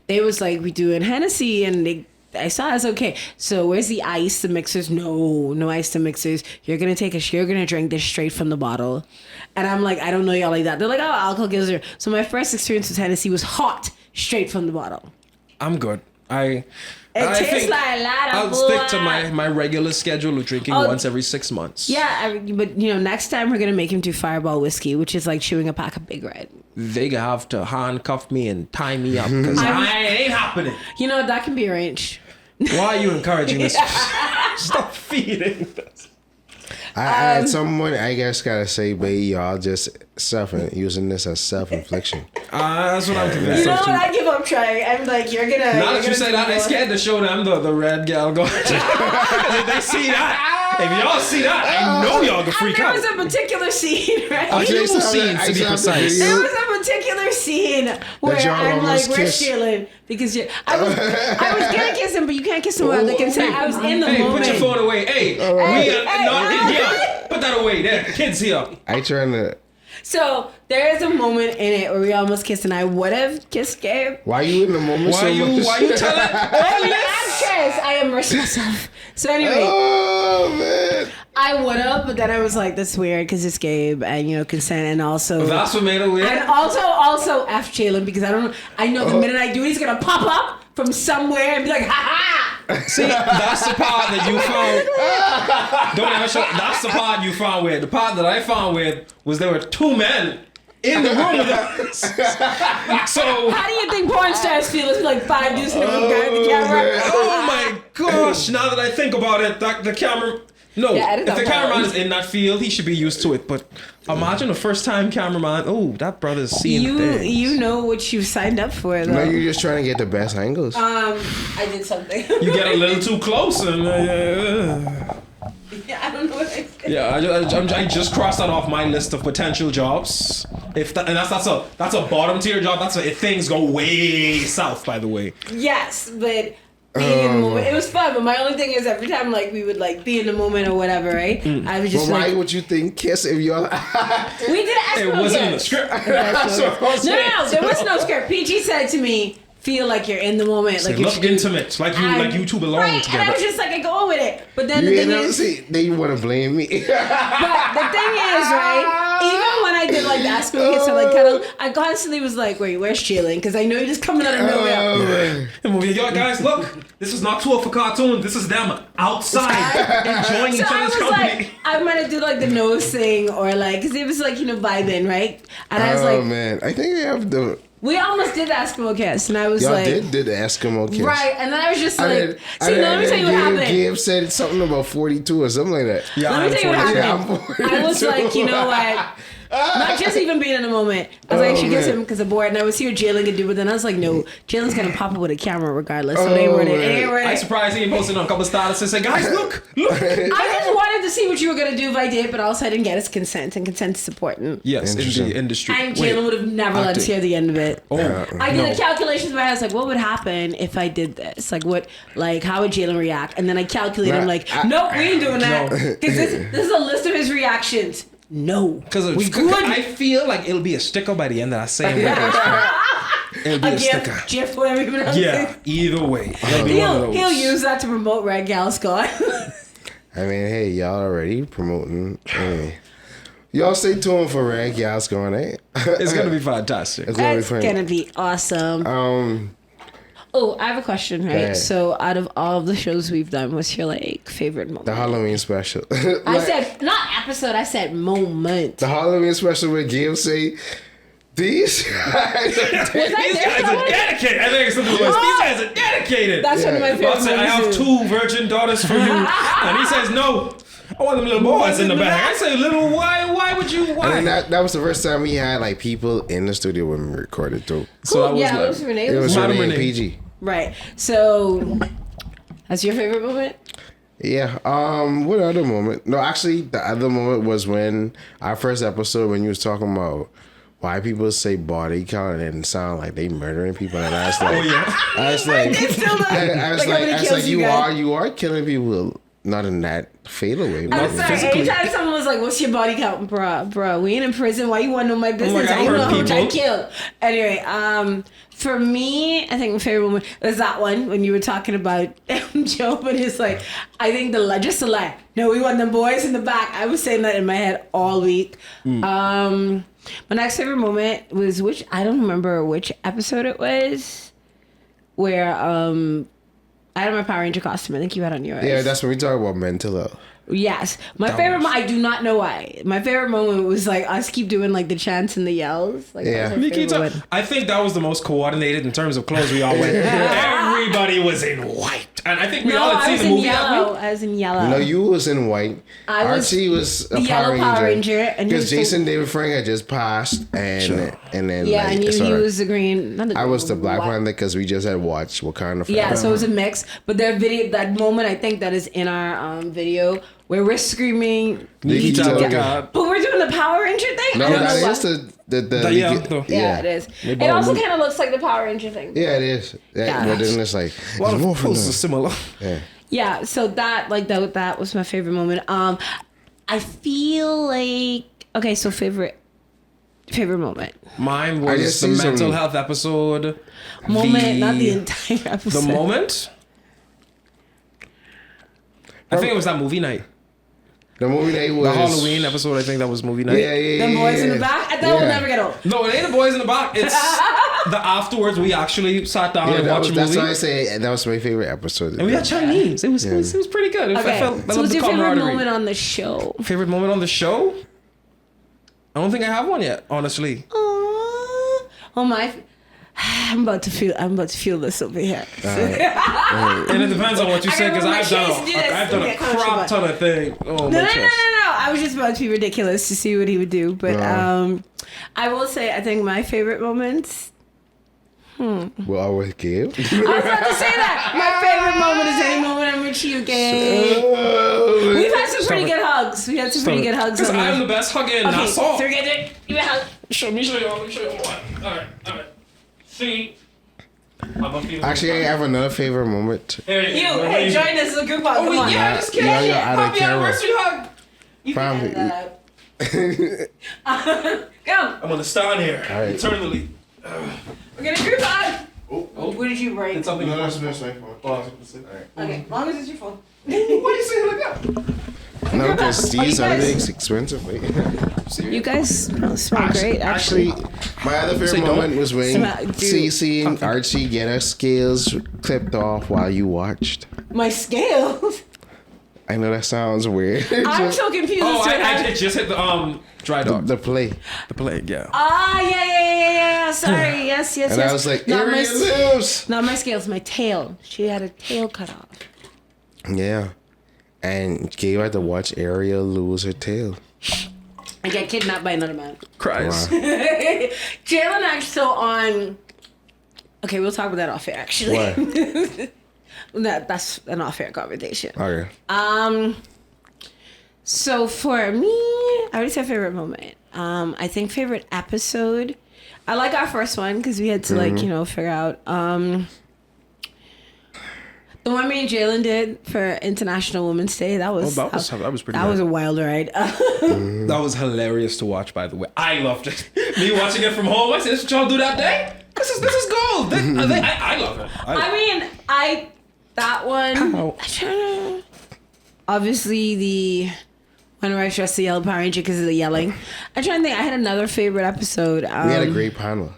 they was like, "We doing Hennessy," and I saw it's okay. So where's the ice, the mixers? No ice, the mixers. You're gonna drink this straight from the bottle. And I'm like, I don't know y'all like that. They're like, oh, alcohol gives you. So my first experience with Hennessy was hot, straight from the bottle. I'm good. It I tastes think like a lot of I'll stick to blood. my regular schedule of drinking Oh, once every 6 months. Yeah, but next time we're gonna make him do Fireball whiskey, which is like chewing a pack of Big Red. They gonna have to handcuff me and tie me up because I ain't happening. That can be arranged. Why are you encouraging this? Stop feeding this. At some point, I guess gotta say, but y'all just using this as self-infliction. That's what I'm convinced You know of what? too. I give up trying. I'm like, you're gonna. Now you're that you gonna say do that, I more. scared to show them the red gal going. If they see that, if y'all see that, I know y'all can freak There out. was a particular scene, right? Okay. I saw scenes, that- to I be saw the precise. video. There was a particular scene where y'all I'm like, almost "Where's kissed. Jalen?" Because I was gonna kiss him, but you can't kiss him without the consent. I was in the Hey, moment. put your phone away. Hey, we are not in here. Put that away. There, kids here. I trying to. So there is a moment in it where we almost kissed, and I would have kissed Gabe. Why you in the moment so much? Why you telling? I'm an actress. I immerse myself. So anyway, Oh man! I would have, but then I was like, "That's weird," because it's Gabe, and consent, and also. That's what made it weird. And also F Jalen, because I know the minute I do it, he's gonna pop up from somewhere and be like, "Ha ha!" See, that's the part that you found. Don't ever show. That's the part you found weird. The part that I found weird was there were two men in the room with us. So, How do you think porn stars feel? It's like 5 dudes in the room guarding the camera. oh my gosh! Now that I think about it, the camera. No, Yeah, edit if the that part. cameraman is in that field, he should be used to it. But imagine a first-time cameraman. Oh, that brother's seeing things. You know what you signed up for, though. No, you're just trying to get the best angles. I did something. You get a little too close, and Yeah, I don't know what I said. yeah, I just crossed that off my list of potential jobs. That's a bottom tier job. That's if things go way south. By the way, Yes, but being in the moment, it was fun. But my only thing is, every time we would be in the moment or whatever, right? I was just But why like, would you think kiss if y'all? we did it wasn't in the script. That's what I was No, saying. there was no script. PG said to me, "Feel like you're in the moment, like you Look should do." intimate, like you two belong right, together. And I was just like, I go on with it. But then You the ain't thing never is, see. Then you want to blame me. but the thing is, right? Even when I did the Ask Me Kiss or cuddle, I constantly was like, "Wait, where's Jalen?" Because I know you're just coming out of nowhere. And we'll be, yo, guys, look, this is not tour for cartoon. This is them outside enjoying So each I other's was company. like, I'm gonna do the nose thing or because it was vibing, right? And I was Oh like, man, I think they have the We almost did the Eskimo kiss, and I was Y'all like, did the Eskimo kiss. right, and then I was just like, And see, let me tell you what happened. Gabe said something about 42 or something like that. Yeah, Let me tell you what Yeah, happened. I'm I was 42. like, you know what? Not just even being in the moment. I was like, she gets man. him because I'm bored, and I would see what Jalen could do, but then I was like, no, Jalen's gonna pop up with a camera regardless. So they weren't. It ain't I'm right. surprised he posted on a couple statuses and said, guys, look. I just wanted to see what you were gonna do if I did, but also I didn't get his consent, and consent is important. Yes, in Interesting. the industry. And Jalen would have never let us hear the end of it. Oh, I did no. the calculations in my head. I was like, what would happen if I did this? Like, how would Jalen react? And then I calculated. I'm like, nope, we ain't doing that. Because this is a list of his reactions. No. Because we good. I feel like it'll be a sticker by the end of that same It'll be a sticker. GIF, whatever you pronounce Yeah, it. either way. It'll be one of those. He'll use that to promote Red Gal Scott. I mean, hey, y'all already promoting. Hey. Y'all stay tuned for Rag. Y'all's going, eh? It's going to be fantastic. It's gonna be That's fun. gonna be awesome. Oh, I have a question, right? ahead. So, out of all of the shows we've done, what's your favorite moment? The Halloween special. I Like, said not episode. I said moment. the Halloween special where Gabe say, these guys Was I These there guys for are that? dedicated. I think it's something like, these guys are dedicated. That's one of my Yeah. favorite Boss said, I have moments. 2 virgin daughters for you. And he says, no. I want them little boys in the back. I say, little, why would you, why? And then that was the first time we had like people in the studio when we recorded too. So that was Yeah, like, it was Renee. It was Madam Renee and Renee. PG. Right. So, that's your favorite moment? Yeah. What other moment? No, actually, the other moment was when our first episode when you was talking about why people say body count and it sound like they murdering people, and I was like, Oh, yeah. I was like, still not. I was Like, how many like, kills you got? you are killing people, not in that fatal way. I'm but sorry. physically. Anytime someone was like, "What's your body count, bruh? We ain't in prison. Why you want to know my business? God, I don't know how much I people. killed." Anyway, for me, I think my favorite moment was that one when you were talking about Joe, but it's like, I think just the line. No, we want them boys in the back. I was saying that in my head all week. My next favorite moment was I don't remember which episode it was, where I had my Power Ranger costume. I think you had on yours. yeah, that's when we talk about mental health. Yes. My favorite I do not know why. My favorite moment was like us keep doing like the chants and the yells. Like, Yeah. that was my favorite one. I think that was the most coordinated in terms of clothes we all went. Everybody was in white. And I think we No, all I had was seen in the movie yellow. that I was in yellow. No, you was in white. I was Archie was a the yellow Power Ranger, and he because was the- Jason David Frank had just passed, and then Yeah, like, and he sorry. was the green. Not the I green, was the Black white. Panther because we just had watched Wakanda Forever. Yeah, so it was a mix. But their video, that moment, I think that is in our video where we're screaming. Nikita Nikita, Gal- God. But we're doing the Power Ranger thing. No, I don't that know is why. the Yeah, it is. It both also look- kind of looks like the Power Ranger thing. Yeah, it is. Yeah. Yeah, but then it's like A lot there's of more from clothes are that. similar. Yeah. Yeah, so that was my favorite moment. I feel like okay, so favorite moment. Mine I was just the see some- mental health episode. Moment, not the entire The episode. moment? I think it was that movie night. The movie night was The Halloween episode, I think that was movie night. Yeah. The boys in the back. That will Yeah. never get old. No, it ain't the boys in the back. It's the afterwards we actually sat down Yeah, and watched a that's movie. why I say that was my favorite episode. And we had Chinese. It was pretty good. I Okay, felt I so loved what's the your favorite camaraderie. moment on the show? Favorite moment on the show? I don't think I have one yet, honestly. Oh my! I'm about to feel this over here. And it depends on what you I say, gotta because rub my I've done shades to do this. I've done a Okay, come on, crap Shabbat. ton of things. Oh No, my no. chest. I was just about to be ridiculous to see what he would do, but I will say I think my favorite moments. Well, I was Gabe. I was about to say that my favorite moment is any moment I'm with you, Gabe. We've had some pretty good hugs. We had some pretty good hugs. Because on I'm there. the best hugger in Okay, Nassau. so we're gonna do it. Give me a hug. Let me show you one. All right. See? Actually, I have another favorite moment. You, hey, join us. It's a group hug. Come on. Yeah, just kidding. Yeah, you're out of Happy camera. anniversary hug. You can Probably- edit that out. Go. I'm gonna stand here right. eternally. We're gonna group hug. Oh, what did you break? It's something. No, that's my phone. Okay, as long as it's your phone. Why you saying it like that? No, because these you are guys- things expensive. Wait. You guys smell great, actually. My other favorite Say don't. moment was when Smell- dude. Cece and Archie get her scales clipped off while you watched. My scales. I know that sounds weird. I'm so confused. Oh, as to how- I just hit the dry dog. the play. The plague, yeah. Yeah. Sorry. Yes. And I was like, Not my, Ariel lives. not my scales, my tail. She had a tail cut off. Yeah. And Gabe had to watch Ariel lose her tail. I got kidnapped by another man. Cries. Wow. Jalen actually on. Okay, we'll talk about that off air. Actually, What? that's an off air conversation. Okay. So for me, I already said favorite moment. I think favorite episode. I like our first one because we had to figure out the one me and Jalen did for International Women's Day. That was that was pretty That good. was a wild ride. That was hilarious to watch, by the way. I loved it. Me watching it from home, I said, this is what y'all do that day? This is gold. I love it. That one. Obviously, the one where I dressed the yellow Power Ranger because of the yelling. I'm trying to think. I had another favorite episode. We had a great panel.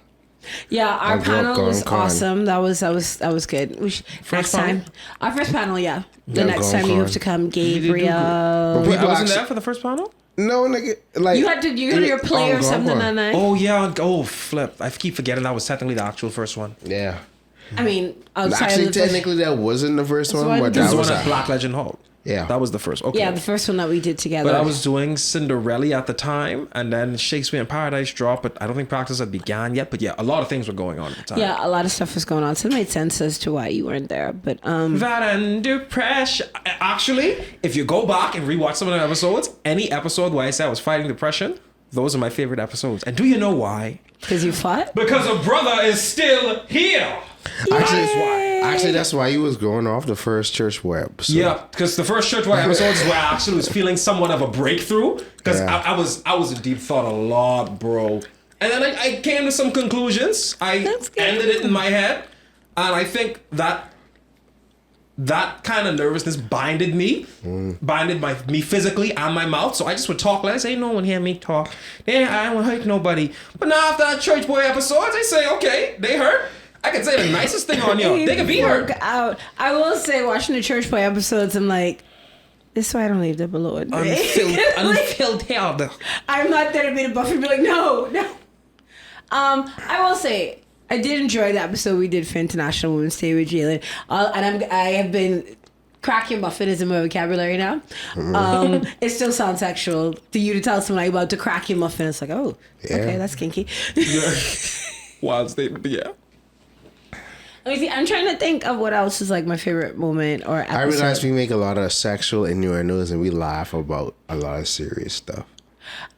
Yeah, our I grew up panel going was con. awesome. That was good. We should, next panel? time, our first panel. Yeah, the Yeah, next going time you con. have to come, But Gabriel. people I wasn't actually- there for the first panel? No, nigga. Like You had to do your play or something that night. Oh, yeah. Oh, flip. I keep forgetting that was technically the actual first one. Yeah. I mean, outside Actually, of the technically, that wasn't the first one, one. but This that This was one at a- Black Legend Hall. Yeah. That was the first. Okay. yeah, the first one that we did together. But I was doing Cinderella at the time, and then Shakespeare in Paradise dropped, but I don't think practice had began yet. But yeah, a lot of things were going on at the time. yeah, a lot of stuff was going on, so it made sense as to why you weren't there. But That and depression. Actually, if you go back and rewatch some of the episodes, any episode where I said I was fighting depression, those are my favorite episodes. And do you know why? because you fought. Because a brother is still here. Actually, that's why you was going off the first church web. So. Yeah, because the first Church Wire episodes where I actually was feeling somewhat of a breakthrough, because Yeah. I was in deep thought a lot, bro. And then I came to some conclusions. I That's good. ended it in my head, and I think that kind of nervousness binded me, me physically and my mouth. So I just would talk less. Ain't no one hear me talk. I don't hurt nobody. But now after that Church Boy episodes, they say, okay, they hurt. I can say the nicest thing on you. They can be hurt. Work out. I will say, watching the Church Boy episodes, I'm like, this is why I don't leave them alone. Unfiltered. I'm not there to be the buffer and be like, no. I will say, I did enjoy the episode we did for International Women's Day with Jalen. And I have been cracking muffin is in my vocabulary now. It still sounds sexual to you to tell someone I'm about to crack your muffin. It's like, oh, okay, that's kinky. Wild statement, but yeah. Let me see. I'm trying to think of what else is like my favorite moment or episode. I realize we make a lot of sexual innuendos and we laugh about a lot of serious stuff.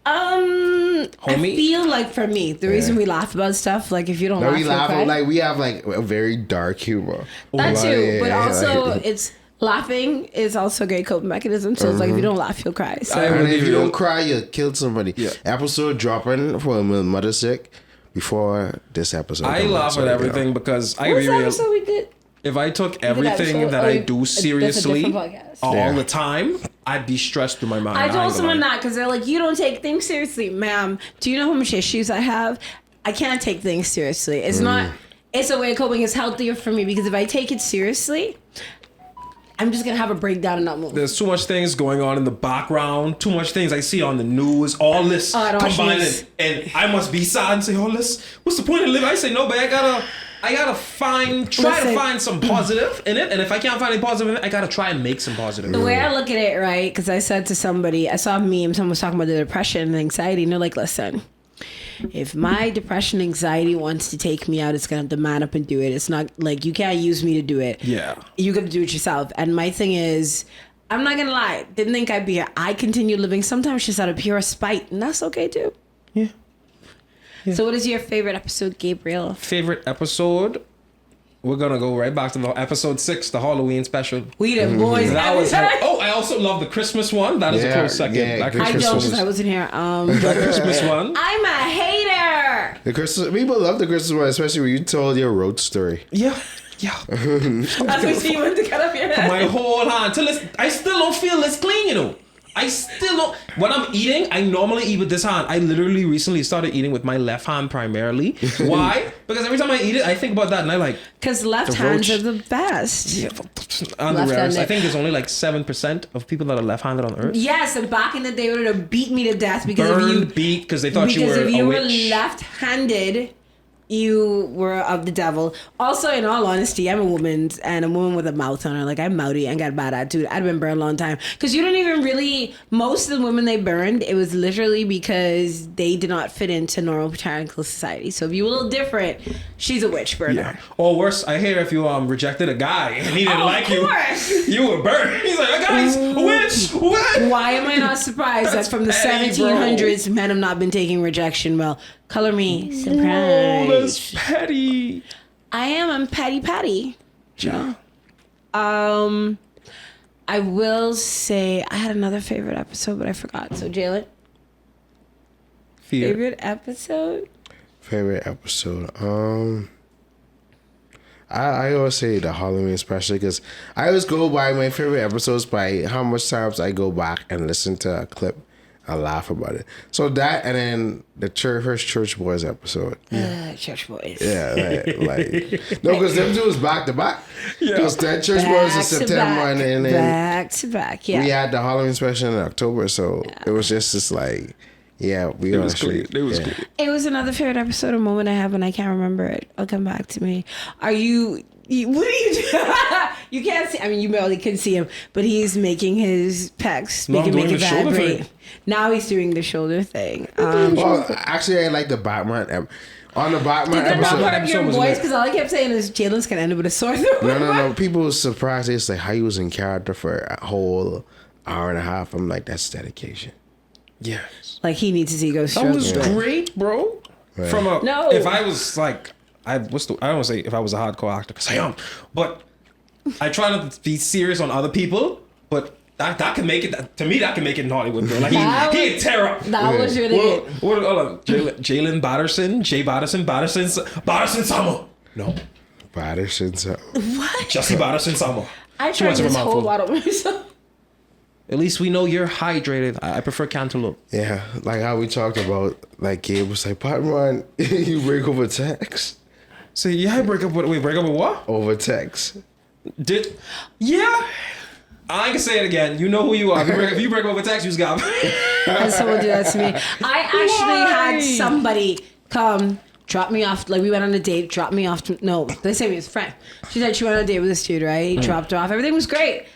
I Homie? feel like for me, the reason we laugh about stuff, like if you don't No, laugh, we you'll laugh cry. like we have like a very dark humor. That Like, too, but yeah, also like- it's laughing is also a great coping mechanism. So it's like if you don't laugh, you'll cry. So And if you real. don't cry, you killed somebody. Yeah. Episode dropping for my mother sick before this episode. I comes out, laugh so, at you know. everything because I what's be the real. episode we did? If I took did that everything episode? that Oh, I that's do a seriously different podcast. all Yeah. the time, I'd be stressed through my mind. I ain't told gonna someone lie. that because they're like, you don't take things seriously, ma'am. Do you know how much issues I have? I can't take things seriously. It's not. It's a way of coping. It's healthier for me because if I take it seriously, I'm just gonna have a breakdown and not move. There's too much things going on in the background, too much things I see on the news, all this Oh, I don't watch combined, news. and I must be sad and say, oh, what's the point of living? I say, no, but I gotta try to Listen. find some positive in it, and if I can't find any positive in it, I gotta try and make some positive. The way I look at it, right? Because I said to somebody, I saw a meme, someone was talking about the depression and anxiety, and they're like, listen, if my depression anxiety wants to take me out, it's going to demand up and do it. It's not like you can't use me to do it. Yeah. You got to do it yourself. And my thing is, I'm not going to lie, didn't think I'd be here. I continue living sometimes just out of pure spite, and that's okay too. Yeah. So what is your favorite episode, Gabriel? Favorite episode? We're gonna go right back to the episode 6, the Halloween special. We the boys. That was every time. oh, I also love the Christmas one. That is a Yeah, close second. yeah, That good I Christmas don't one because I was- wasn't here. that Christmas one. I'm a hater. The Christmas people love the Christmas one, especially when you told your road story. Yeah. That's what you went to cut up your head. My whole hand till I still don't feel it's clean, you know. I still don't. When I'm eating, I normally eat with this hand. I literally recently started eating with my left hand primarily. Why? Because every time I eat it, I think about that and I like. Because left hands are the best. Yeah, on the Left-handed. rarest. I think there's only like 7% of people that are left-handed on Earth. Yes, and back in the day, would have beat me to death because Burned, beat, because they thought you were if you a were witch. left-handed, you were of the devil. Also, in all honesty, I'm a woman and a woman with a mouth on her. Like, I'm mouthy and got a bad attitude. I'd been burned a long time. Because you didn't even really, most of the women they burned, it was literally because they did not fit into normal puritanical society. So if you were a little different, she's a witch burner. Yeah. Or worse, I hear if you rejected a guy and he didn't like you, course. you were burned. He's like, guys, witch, what? Why am I not surprised that That's from the petty, 1700s, men have not been taking rejection? Well, color me surprised. Oh, that's petty. I'm petty patty. Yeah. I will say I had another favorite episode, but I forgot. So Jalen, Fear. favorite episode? Favorite episode. I always say the Halloween special because I always go by my favorite episodes by how much times I go back and listen to a clip and laugh about it. So that and then the first Church Boys episode. Church Boys. Yeah, like no, because them two was back to back. Because that Church Boys in September and then back to back. Yeah. we had the Halloween special in October. So it was just like, yeah, we It on was the clean. street. It was Yeah. clean. It was another favorite episode, a moment I have and I can't remember it. It'll come back to me. What are you doing? You can't see. I mean, you barely can see him, but he's making his pecs. No, I'm doing make it the shoulder vibrate. thing. Now he's doing the shoulder thing. Well, actually, I like the Batman. On the Batman Did that not episode. put up episode your was voice? good. Because all I kept saying is Jalen's gonna end up with a sore throat. No. People was surprised. It's like how he was in character for a whole hour and a half. I'm like, that's dedication. Yes. Like he needs to see Ghost That was Struggle. great, bro. Right. From a No. if I was like I don't want to say if I was a hardcore actor because I am, but I try not to be serious on other people, but that can make it to me. That can make it in Hollywood, bro. Like That he was- tear up. That was really What? good. Hold on. Jalen Batterson, Jay Batterson Summer. No, Patterson's Jesse Batterson Summer. I Too tried much of a this whole mouthful. bottle myself. At least we know you're hydrated. I prefer cantaloupe. yeah, like how we talked about. Like Gabe was like, Batman, you break over text. So yeah, break up with what? Over text. Yeah. I ain't gonna say it again. You know who you are. If you break up with text, you just got. And someone do that to me. I actually had somebody come drop me off. Like we went on a date, drop me off. No, they say me his friend. She said she went on a date with this dude, right? He dropped her off. Everything was great.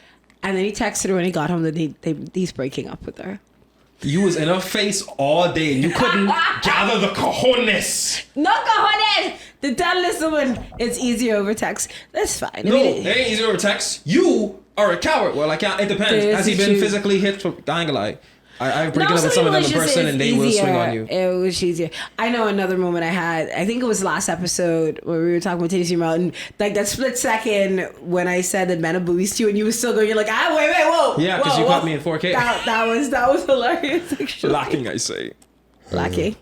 And then he texted her when he got home that he's breaking up with her. You was in her face all day. You couldn't gather the cojones. No cojones! To tell this woman it's easier over text. That's fine. I No, mean, it ain't easy over text. You are a coward. Well, I can't. It depends. This Has he is been true. physically hit? I ain't gonna lie. I've broken up with some some of them people in it's just- person, it's and they will swing on you. It was easier. I know another moment I had. I think it was last episode where we were talking about Tennessee Mountain. Like that split second when I said that men are boobies too, and you were still going. You're like, wait, whoa. Yeah, 'cause whoa, you whoa. caught me in 4K. That was hilarious. Actually. Lacking, I say. Lucky.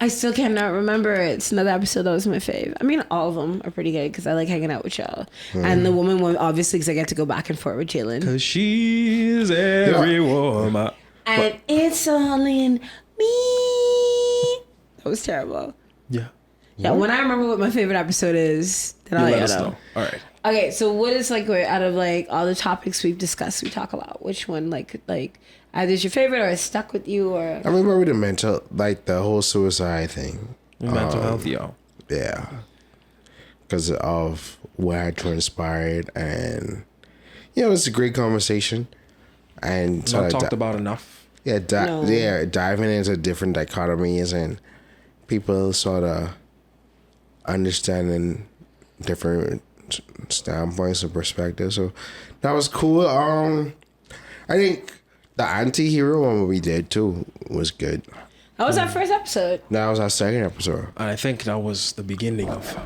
I still cannot remember it. It's another episode that was my fave. I mean, all of them are pretty good because I like hanging out with y'all. And the woman one, obviously, because I get to go back and forth with Jalen. Cause she's every woman. And it's all in me. That was terrible. Yeah. Yeah, when I remember what my favorite episode is, then I'll You let let you us know. know. All right. Okay, so what is like out of like all the topics we've discussed, we talk about which one like either is your favorite or is stuck with you or I mean, probably the mental, like the whole suicide thing. Mental health, yo. Yeah. Because of what had transpired. And, it's a great conversation. And Not sort of talked about enough. Yeah, No. diving into different dichotomies and people sort of understanding different standpoints and perspectives. So that was cool. I think the anti-hero one we did too was good. that was our first episode. That was our second episode. And I think that was the beginning of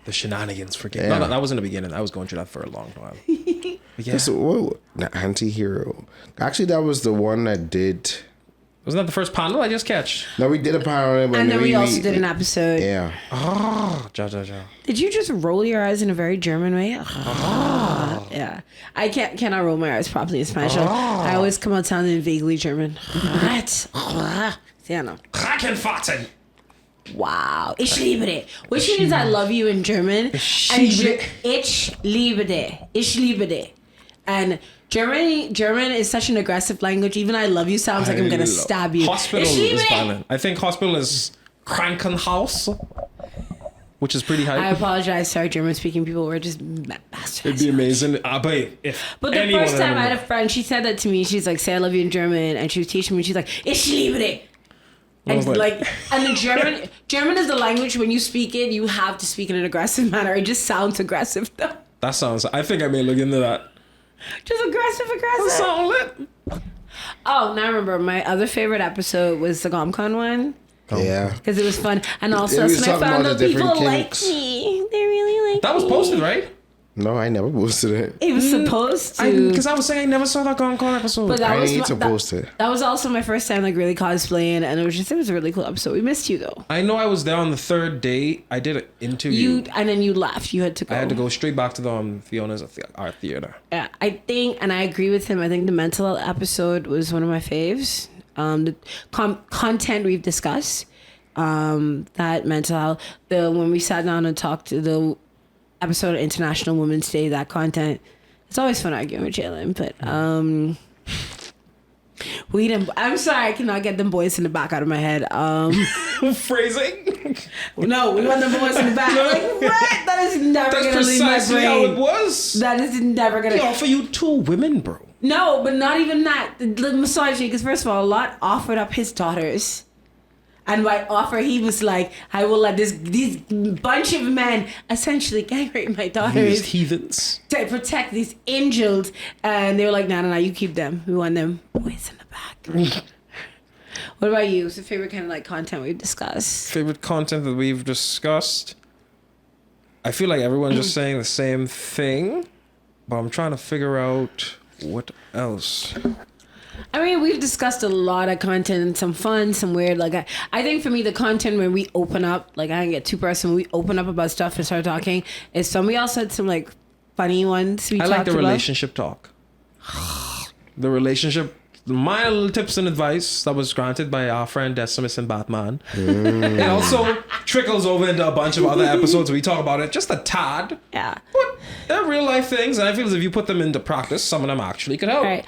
the shenanigans. Forget. Yeah. No, that wasn't the beginning. I was going through that for a long while. But yeah. The anti-hero. Actually, that was the one that did Wasn't that the first panel I just catch? No, we did a panel, but And then we also did an episode. Yeah. Oh, ja. Did you just roll your eyes in a very German way? Yeah. I cannot roll my eyes properly in Spanish. I always come out sounding vaguely German. Yeah, no. Krakenfahrten. Wow. Ich liebe dich. Which means I love you in German. Ich And liebe- ich liebe dich. Ich liebe dich. And German is such an aggressive language. Even I love you sounds like I'm going to stab you. Hospital Ich liebe is dich. violent. I think hospital is Krankenhaus, which is pretty I high. apologize to our German-speaking people. We're just It'd bastards. be amazing. But But the anyone first time I had a remember- friend, she said that to me. She's like, say I love you in German. And she was teaching me. She's like, ich liebe dich. And but- and the German is the language when you speak it, you have to speak in an aggressive manner. It just sounds aggressive though. That sounds. I think I may look into that. Just aggressive. That sound lit. Oh, now I remember my other favorite episode was the GomCon one Yeah. because it was fun, and also Yeah, we was that's when I talking found about out the people different like kinks. me. They really like That was me. posted, right? No, I never posted it. It was supposed to. Because I was saying I never saw that Gone episode. But that I was need my- to post it. That was also my first time like really cosplaying, and it was a really cool episode. We missed you though. I know I was there on the third day. I did an interview. And then you left. You had to go. I had to go straight back to the Fiona's Art Theater. Yeah, I think, and I agree with him. I think the mental health episode was one of my faves. The content we've discussed, that mental health. When we sat down and talked to the episode of International Women's Day, that content. It's always fun arguing with Jalen, but we didn't. I'm sorry, I cannot get them boys in the back out of my head. Phrasing. No, we want them boys in the back. Like what? That is never That's gonna leave my precisely how it brain. was. That is never gonna. They offer you 2 women, bro. No, but not even that. The misogyny, because first of all, Lot offered up his daughters. And by offer, he was like, I will let these bunch of men essentially gang rape my These daughters heathens. to protect these angels. And they were like, no, you keep them. We want them boys in the back. What about you? What's your favorite kind of like content we've discussed? Favorite content that we've discussed. I feel like everyone's just saying the same thing, but I'm trying to figure out what else. I mean, we've discussed a lot of content and some fun, some weird. Like, I think for me, the content when we open up, like, I can get too personal. We open up about stuff and start talking. Is some we also had some like funny ones we I talked like the about. relationship talk. The relationship, my little tips and advice that was granted by our friend Decimus and Batman. It also trickles over into a bunch of other episodes. We talk about it just a tad. Yeah. But they're real life things, and I feel as if you put them into practice, some of them actually could help. All right.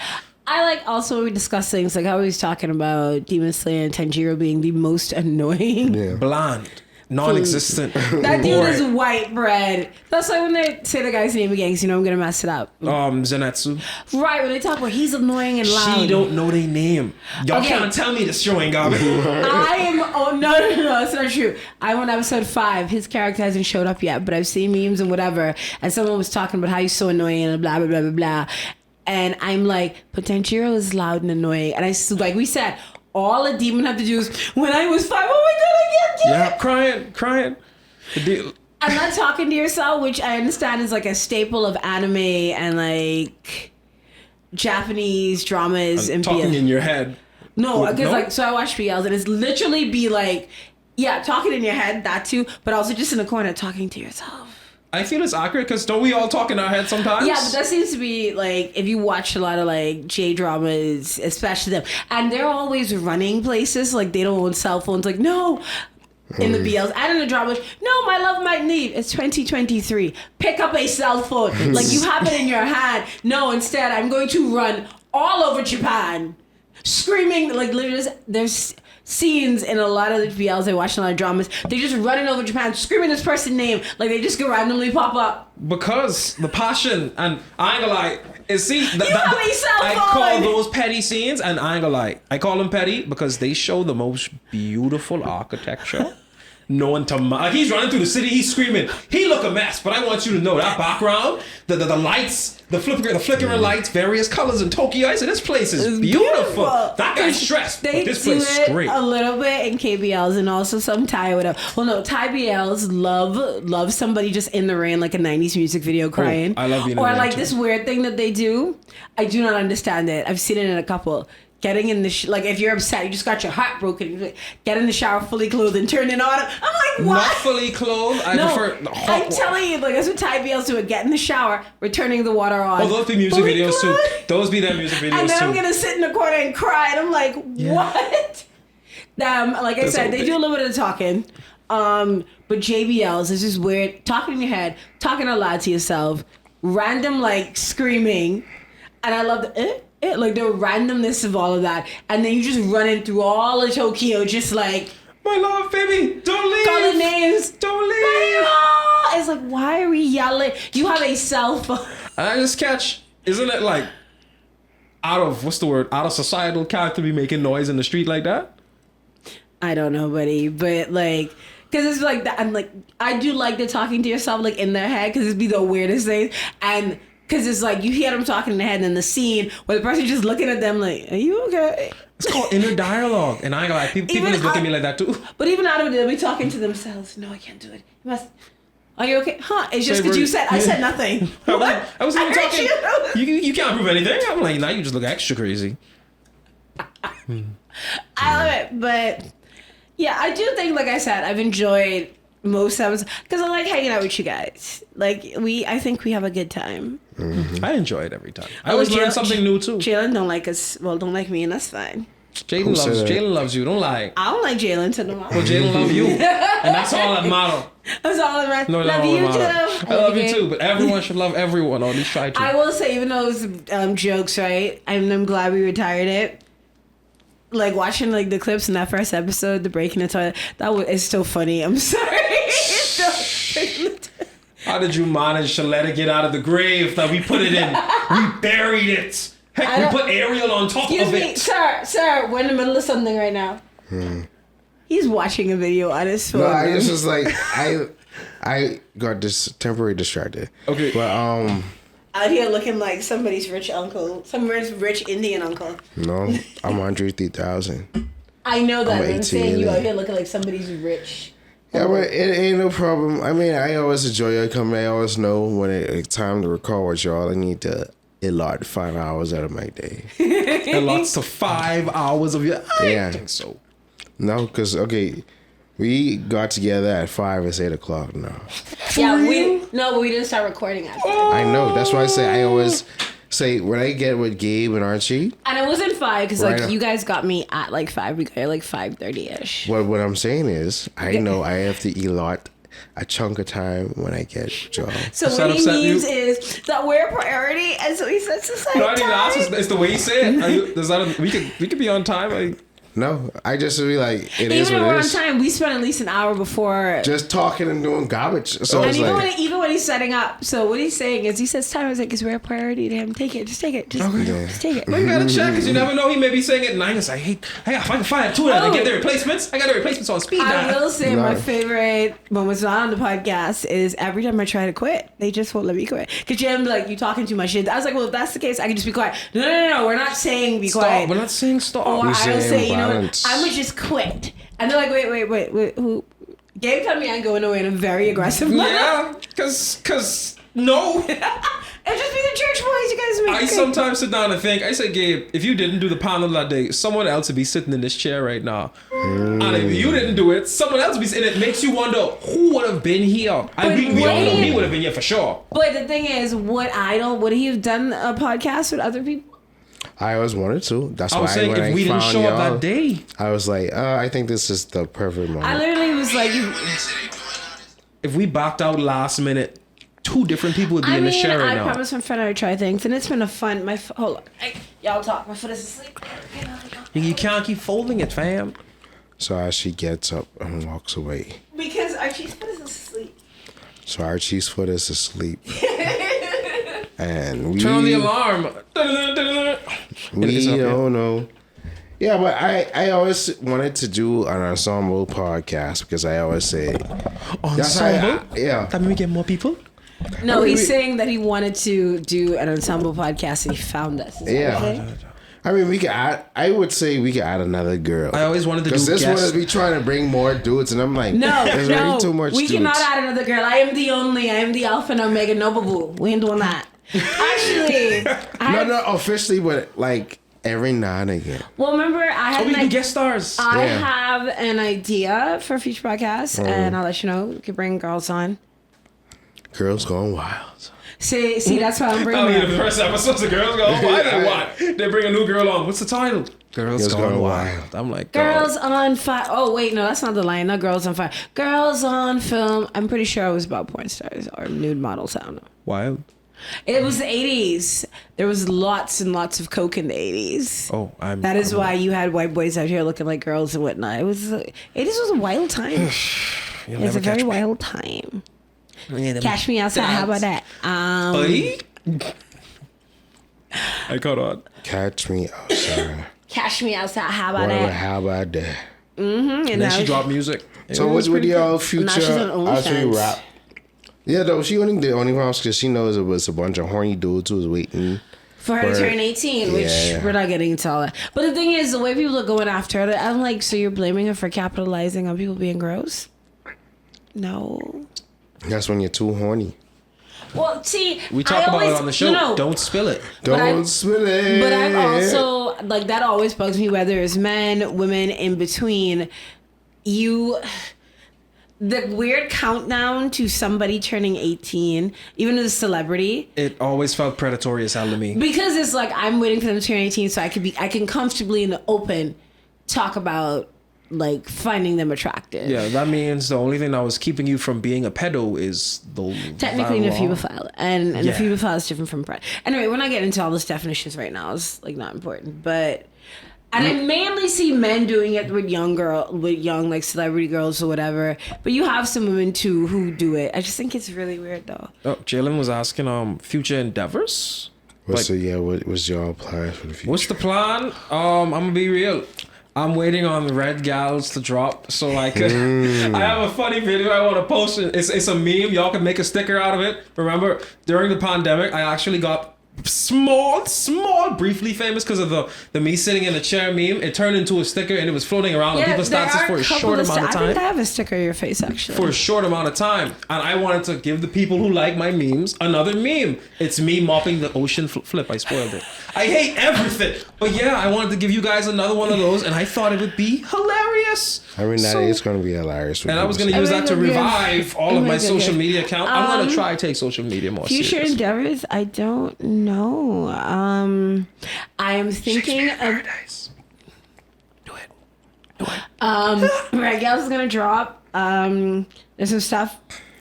I like also when we discuss things like how we was talking about Demon Slayer and Tanjiro being the most annoying. Yeah. Bland, non-existent, That dude is boring. white bread. That's like when they say the guy's name again, 'cause you know I'm gonna mess it up. Zenitsu. Right, when they talk about he's annoying and loud. She don't know their name. Y'all Okay. can't tell me this show ain't got me. I am. Oh no, that's not true. I'm on episode 5. His character hasn't showed up yet, but I've seen memes and whatever. And someone was talking about how he's so annoying and blah blah blah blah blah. And I'm like, but Tanjiro is loud and annoying. And like we said, all a demon had to do is when I was 5. Oh my god, I can't get it. Crying. I'm not talking to yourself, which I understand is like a staple of anime and like Japanese dramas and Talking BL. in your head. No, What, because no? like so I watch BLs and it's literally be like, yeah, talking in your head, that too, but also just in the corner talking to yourself. I feel it's accurate because don't we all talk in our head sometimes? Yeah, but that seems to be like if you watch a lot of like J dramas, especially them, and they're always running places like they don't own cell phones. Like no, in the BLs and in the dramas, no, my love might leave. It's 2023. Pick up a cell phone, like you have it in your hand. No, instead I'm going to run all over Japan, screaming like literally. There's scenes in a lot of the BLs I watch in a lot of dramas. They're just running over Japan, screaming this person's name, like they just go randomly pop up. Because the passion, and I ain't gonna lie, cell phone. I call those petty scenes, and I ain't gonna lie, I call them petty because they show the most beautiful architecture. No one to like he's running through the city, he's screaming. He look a mess, but I want you to know that background, the lights, the flickering lights, various colors in Tokyo. I said this place is beautiful. That guy's stressed, They but this do place it is great. a little bit in KBLs and also some Thai whatever. Well, no, Thai BLs love somebody just in the rain like a 90s music video crying. I love being in Or the rain, like too. this weird thing that they do. I do not understand it. I've seen it in a couple. getting in the like if you're upset, you just got your heart broken. You get in the shower fully clothed and turn it on. I'm like, what? Not fully clothed. I prefer the hot I'm water. telling you, like that's what Ty BL's doing. Get in the shower, we're turning the water on. Oh, those be music Fully videos too. clothed. Those be their music videos And then too. I'm gonna sit in the corner and cry, and I'm like, what? Like I That's said, all they big. do a little bit of talking. But JBL's is just weird, talking in your head, talking out loud to yourself, random like screaming, and I love the like the randomness of all of that, and then you just running through all of Tokyo, just like My love, baby, don't leave. calling names. Don't leave. It's like, why are we yelling? You have a cell phone. And I just catch, isn't it like out of societal character to be making noise in the street like that? I don't know, buddy, but like, cause it's like that. I'm like, I do like the talking to yourself like in their head, cause it'd be the weirdest thing, and cause it's like you hear them talking in their head, and then the scene where the person just looking at them like, "Are you okay?" It's called inner dialogue, and I ain't gonna lie, people Even just look I- at me like that too. But even out of it, they'll be talking to themselves. No, I can't do it. You must. Are you okay? Huh? It's just Say, because you Bert, said I yeah. said nothing. I was even I heard talking. you. You can't prove anything. I'm like, now you just look extra crazy. I love it, but yeah, I do think, like I said, I've enjoyed most episodes because I like hanging out with you guys. Like I think we have a good time. I enjoy it every time. I always learn something new too. Jalen don't like us. Well, don't like me, and that's fine. Jalen said that? loves you. Don't lie. I don't like Jalen to the Well, Jalen love you, and that's all that matter. That's all I'm right. No, Love no, you no, too. no. I love you Okay. too, but everyone should love everyone, or at least try to. I will say, even though it was jokes, right? I'm glad we retired it. Like watching like the clips in that first episode, the break in the toilet, it's still funny. I'm sorry. It's still How did you manage to let it get out of the grave that we put it in? We buried it. I Heck, we don't- put Ariel on top Excuse of me, it. sir, we're in the middle of something right now. He's watching a video on his phone. No, I just was like, I got temporarily distracted. Okay. But out here looking like somebody's rich uncle, some rich Indian uncle. no, I'm Andre 3000. I know that. I'm but I'm 18, saying you out yeah. here looking like somebody's rich. Yeah, but it ain't no problem. I mean, I always enjoy your company. I always know when it's time to record with y'all. I need to allot 5 hours out of my day. It lots to 5 hours of your. I Yeah. think so. No, because, okay, we got together at 5. It's 8 o'clock now. Yeah, but we didn't start recording after. I know. That's why I say I always say when I get with Gabe and Archie, And it wasn't 5 because Right. like you guys got me at like 5. We got here like 5:30ish. what I'm saying is I know I have to allot a chunk of time when I get with y'all. So Does that what he upset you? means is that we're a priority, and so he sets aside No, I didn't ask. time. It's the way you say it. We could be on time. Like, No, I just be like, it is Even if what we're it on is. time, we spend at least an hour before. Just talking and doing garbage. So And it's even like, when he's setting up, so what he's saying is he says time. I was like, "Is we're a priority to him? Take it, just take it, just take it." you gotta check because you never know. He may be saying it, and I just like, hey, if I can find two of them to get the replacements, I got the replacements on speed I dial. will say my No. favorite moments not on the podcast is every time I try to quit, they just won't let me quit. Cause Jim be like, "You talking too much shit." I was like, "Well, if that's the case, I can just be quiet." No. We're not saying be Stop. quiet. We're not saying stop. Or We I'll say say, you know, balance. I'm gonna just quit. And they're like, wait, who? Gabe told me I'm going away in a very aggressive manner. Yeah, cause no. And just be the church boys, you guys make I it. sometimes sit down and think, I say, Gabe, if you didn't do the panel that day, someone else would be sitting in this chair right now. And if you didn't do it, someone else would be sitting. It makes you wonder who would have been here. And we all know he would have been here for sure. But the thing is, would he have done a podcast with other people? I always wanted to. That's I why was saying, when if I we didn't found show up y'all, that day, I was like, I think this is the perfect moment. I literally was like, if we backed out last minute, 2 different people would be in the chair right I now. promised my friend I would try things, and it's been a fun. Hold on, y'all talk. My foot is asleep. You can't keep folding it, fam. So as she gets up and walks away. Because Archie's foot is asleep. So Archie's foot is asleep. And we Turn on the alarm. We It's up, yeah. don't know. Yeah, but I always wanted to do an ensemble podcast because I always say that's how Ensemble? yeah. That mean we get more people? No, he's saying that he wanted to do an ensemble podcast and he found us. Is that what you're Yeah. saying? I mean, we could add. I would say we could add another girl. I always wanted to do because this one guest. is me trying to bring more dudes, and I'm like, there's already too much. We dudes. cannot add another girl. I am the alpha and omega, no boo. We ain't doing that. Actually, No, officially, but like every now and again. Well, remember, I had Oh, we an do idea. guest stars. I Yeah. have an idea for a future podcast, and I'll let you know. We could bring girls on. Girls Gone Wild. See, that's why I'm bringing. Oh, yeah, them. the first episode, the girls go, why they what? They bring a new girl on. What's the title? Girls Gone Wild. I'm like, Girls on Fire. Oh wait, no, that's not the line. Not Girls on Fire. Girls on Film. I'm pretty sure it was about porn stars or nude models. I don't know. Wild. It was the 80s. There was lots and lots of coke in the 80s. Oh, That is why you had white boys out here looking like girls and whatnot. It was 80s was a wild time. You'll It was never a very catch me. wild time. Catch me outside. How about that? Oi? I caught on. Catch me outside. Catch me outside. How about Whatever, that? how about that? And And then she dropped music. So what's with y'all Now she's future on as we OnlyFans. rap? Yeah, though she only did OnlyFans because she knows it was a bunch of horny dudes who was waiting. For her to Word. turn 18, which Yeah. we're not getting into all that. But the thing is, the way people are going after her, I'm like, so you're blaming her for capitalizing on people being gross? No. That's when you're too horny. Well, see, We talk about it on the show. You know, Don't spill it. But I- Don't spill it. But I've also, like, that always bugs me, whether it's men, women, in between. The weird countdown to somebody turning 18, even as a celebrity, It always felt predatory as hell to me. because it's like I'm waiting for them to turn 18 so I can comfortably in the open talk about like finding them attractive. Yeah, that means the only thing that was keeping you from being a pedo is the Technically, law. a pedophile, and Yeah. a pedophile is different from pride. Anyway, we're not getting into all those definitions right now. It's like not important, but and I mainly see men doing it with young like celebrity girls or whatever. But you have some women too who do it. I just think it's really weird though. Oh, Jalen was asking future endeavors. What was y'all plans for the future? What's the plan? I'm gonna be real. I'm waiting on Red Gals to drop so I could. I have a funny video I want to post. It's a meme. Y'all can make a sticker out of it. Remember, during the pandemic, I actually got small, briefly famous because of the me sitting in a chair meme. It turned into a sticker and it was floating around on people's statuses for a short amount of I think I time. have a sticker of your face actually. For a short amount of time, and I wanted to give the people who like my memes another meme. It's me mopping the ocean flip. I spoiled it. I hate everything, but yeah, I wanted to give you guys another one of those, and I thought it would be hilarious. I mean, that So- is going to be hilarious. And I was going to use that to revive all of my social media account. I'm going to try to take social media more Future serious. endeavors, I don't know. I'm thinking of Do it. Red Gals is gonna drop. There's some stuff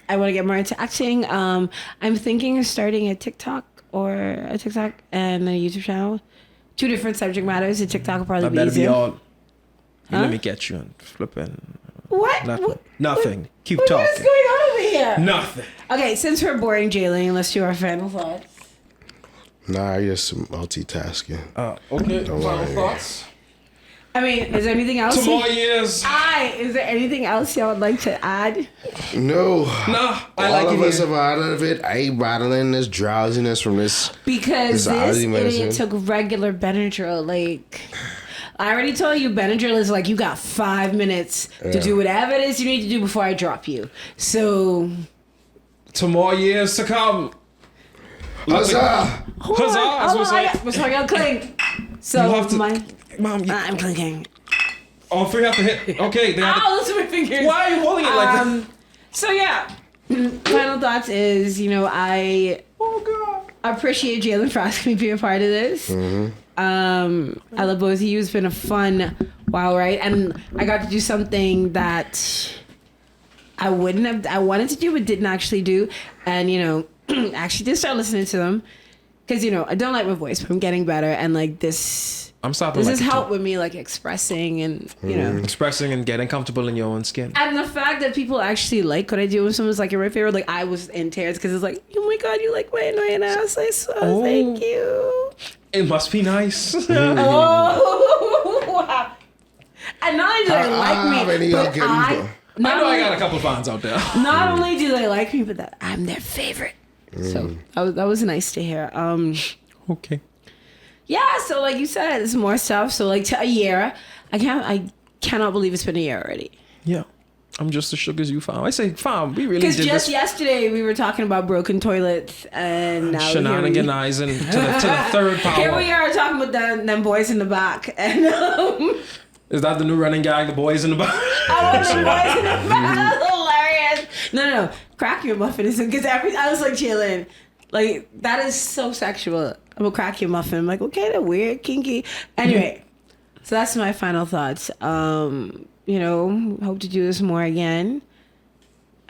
I want to get more into acting. I'm thinking of starting a TikTok and a YouTube channel. Two different subject matters. A TikTok will probably That be better be easier. all. Let me get you and flipping. What? Nothing. Nothing. Keep What is talking. going on over here? Nothing. Okay, since we're boring Jaylen, let's do our final thoughts. Nah, I just multitasking. Okay. Don't Final worry. thoughts. I mean, is there anything else? Two more years. Is there anything else y'all would like to add? No. Nah, I All like of it us here. are out of it. I ain't battling this drowsiness from this. Because This this Ozzy medicine. idiot took regular Benadryl. Like, I already told you, Benadryl is like, you got 5 minutes to do whatever it is you need to do before I drop you. So, Two more years to come. Huzzah! hold Huzzah, on. as we Hold on, say. we're talking about clink. So, You have to- my, Mom, I'm clinking. all three have to hit. Okay, they have to. Ow, those are my fingers. Why are you holding it like that? So, yeah. Final thoughts is, I Oh, God. appreciate Jaylen for asking me to be a part of this. I love both of you. It's been a fun while, right? And I got to do something that I wanted to do but didn't actually do. And, actually did start listening to them. Because, I don't like my voice, but I'm getting better. And, like, this I'm stopping. has Like it helped too. with me, like, expressing and, Expressing and getting comfortable in your own skin. And the fact that people actually like what I do when someone's like, you're my favorite, like, I was in tears because it's like, oh my God, you like my annoying ass. I saw, thank you. It must be nice. Oh, wow. And not only do they How like many me, y'all but getting I though? I know I got a couple fans out there. not only do they like me, but that I'm their favorite. So that was nice to hear. Okay. Yeah. So like you said, there's more stuff. So like to a year, I cannot believe it's been a year already. Yeah. I'm just as shook as you, fam. I say, fam, we really Because did just this yesterday we were talking about broken toilets, and now shenaniganizing to the third power. here we are talking about them boys in the back, and Is that the new running gag? The boys in the back. I want the boys in the back. Hilarious. No. Crack your muffin is because I was like chilling, like that is so sexual. I'm gonna crack your muffin. I'm like, okay, they're weird, kinky. Anyway, so that's my final thoughts. You know, hope to do this more again.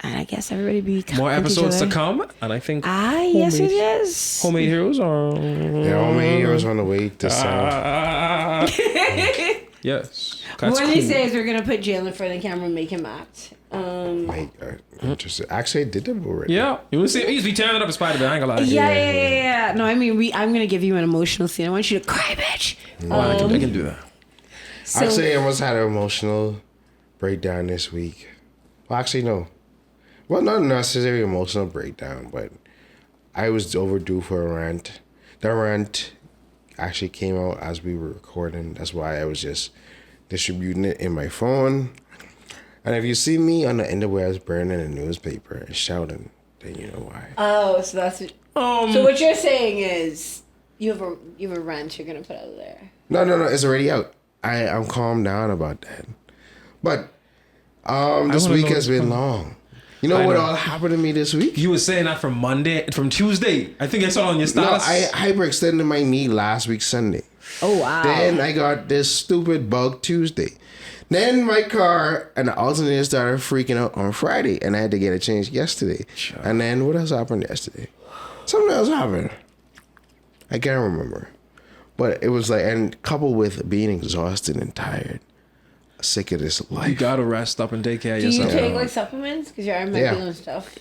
And I guess everybody be kind More with each episodes to other. come, and I think Yes, it is. Homemade Heroes are. Yeah, Homemade Heroes on the way to sound. Yes. That's What he cool. says, we're gonna put Jalen in front of the camera and make him act. Like, interesting. Actually, I did them already. Yeah, you want to see? He used to be tearing it up in Spider-Man. I ain't gonna lie. Yeah. No, I mean, I'm gonna give you an emotional scene. I want you to cry, bitch. Well, I can do that. So, Actually, I almost had an emotional breakdown this week. Well, actually, no. Well, not necessarily emotional breakdown, but I was overdue for a rant. The rant actually came out as we were recording. That's why I was just distributing it in my phone. And if you see me on the end of where I was burning a newspaper and shouting, then you know why. oh, so that's what, so what you're saying is you have a rant you're gonna put out there. No, it's already out. I'm calmed down about that. But this wanna week know has what's been coming. long. You know I what know. all happened to me this week? You were saying that from Tuesday. I think I saw it on your No, status. I hyperextended my knee last week Sunday. Oh wow. Then I got this stupid bug Tuesday. Then my car and the alternator started freaking out on Friday, and I had to get it changed yesterday. Sure. And then what else happened yesterday? Something else happened. I can't remember. But it was like, and coupled with being exhausted and tired, sick of this life. You gotta rest up and take care of Do you yourself. take like supplements because you're medical and stuff?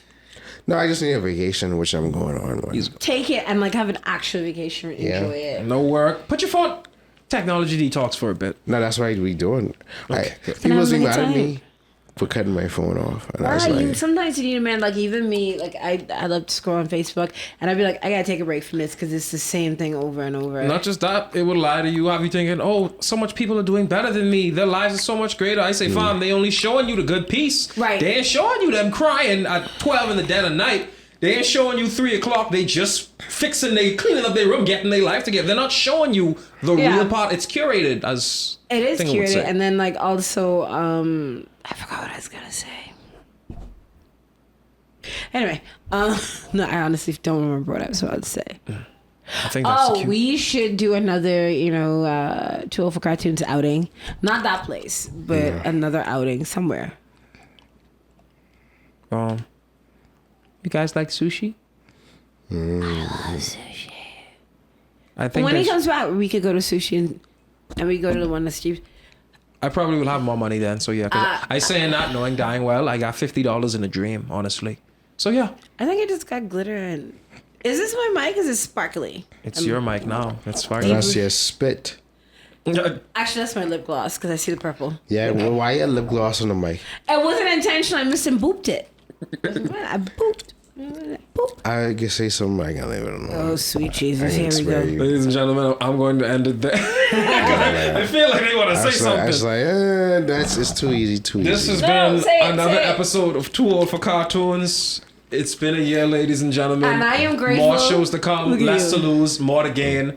No, I just need a vacation, which I'm going on one. Take it and like have an actual vacation. Yeah. Enjoy it. No work. Put your phone. Technology detox for a bit. No, that's what we doing. Okay. People was have a mad good at time. me for cutting my phone off. And I was like, Sometimes you need a man. Like even me, like I love to scroll on Facebook, and I'd be like, I gotta take a break from this because it's the same thing over and over. Not just that, it would lie to you, have you thinking, oh, so much people are doing better than me. Their lives are so much greater. I say, fam, they only showing you the good piece. Right. They ain't showing you them crying at 12 in the dead of night. They ain't showing you 3 o'clock. They just cleaning up their room, getting their life together. They're not showing you the Yeah. real part. It's curated as It is Thing I would curated, say. and then like also, I forgot what I was gonna say. Anyway, no, I honestly don't remember what I was about to say. I think that's cute. We should do another, Tool for Cartoons outing. Not that place, but another outing somewhere. You guys like sushi? Sushi. I think When he there's- comes back, we could go to sushi and we go to the one that's cheap. I probably will have more money then. So yeah, 'cause I saying that knowing dying well, I got $50 in a dream, honestly. So yeah, I think it just got glitter and. Is this my mic? Is it sparkly? it's your mic now. That's fine. that's your spit. Actually, that's my lip gloss because I see the purple. Yeah, well, why you lip gloss on the mic? It wasn't intentional. I missed and booped it. I booped. Boop. I can say something, I can leave it alone. Oh, sweet I Jesus. ain't Here we spare go. you. Ladies and gentlemen, I'm going to end it there. I feel like they want to say I was something. like, it's too easy, This has No, been say it, another say it. episode of Too Old for Cartoons. It's been a year, ladies and gentlemen. And I am grateful. More shows to come, Look at less you. to lose, more to gain.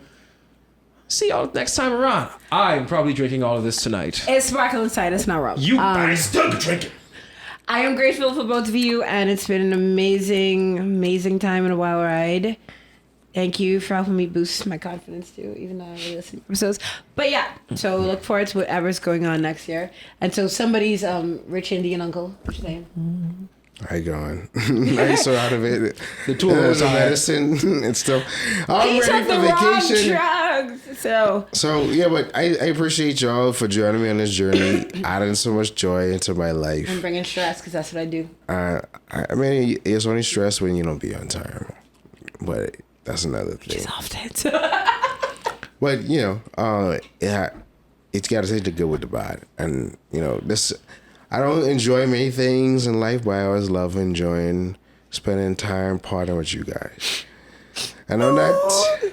See y'all next time around. I'm probably drinking all of this tonight. It's sparkle inside. It's not rum. You I still drinking. I am grateful for both of you, and it's been an amazing, amazing time and a wild ride. Thank you for helping me boost my confidence too, even though I really listen to episodes. But yeah, so look forward to whatever's going on next year. And so somebody's rich Indian uncle. What you saying? I gone. I so out of it. The two of us the are- medicine and stuff. I'm He ready took for the wrong vacation. drugs. So So yeah, but I appreciate y'all for joining me on this journey, adding so much joy into my life. I'm bringing stress because that's what I do. I mean, it's only stress when you don't be on time, but that's another thing. It's often. But you know, it's got to take the good with the bad, and you know this. I don't enjoy many things in life, but I always love enjoying spending time partying with you guys. And on that,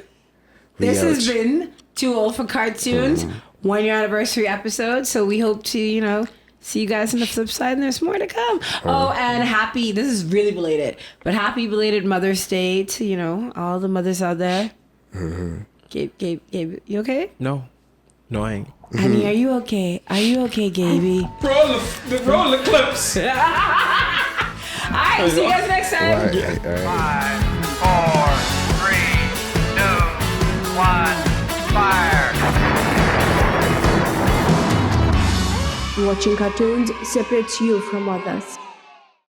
This we has out. been Too Old for Cartoons 1 year anniversary episode. So we hope to, See you guys on the flip side, and there's more to come. Oh, and happy, this is really belated, but happy belated Mother's Day to, you know, all the mothers out there. Gabe, you okay? No, I ain't. Honey, are you okay? Are you okay, Gaby? Roll the clips. All right, see you guys next time. All right. 5, 4, 3, 2, 1, fire. Watching cartoons separates you from others.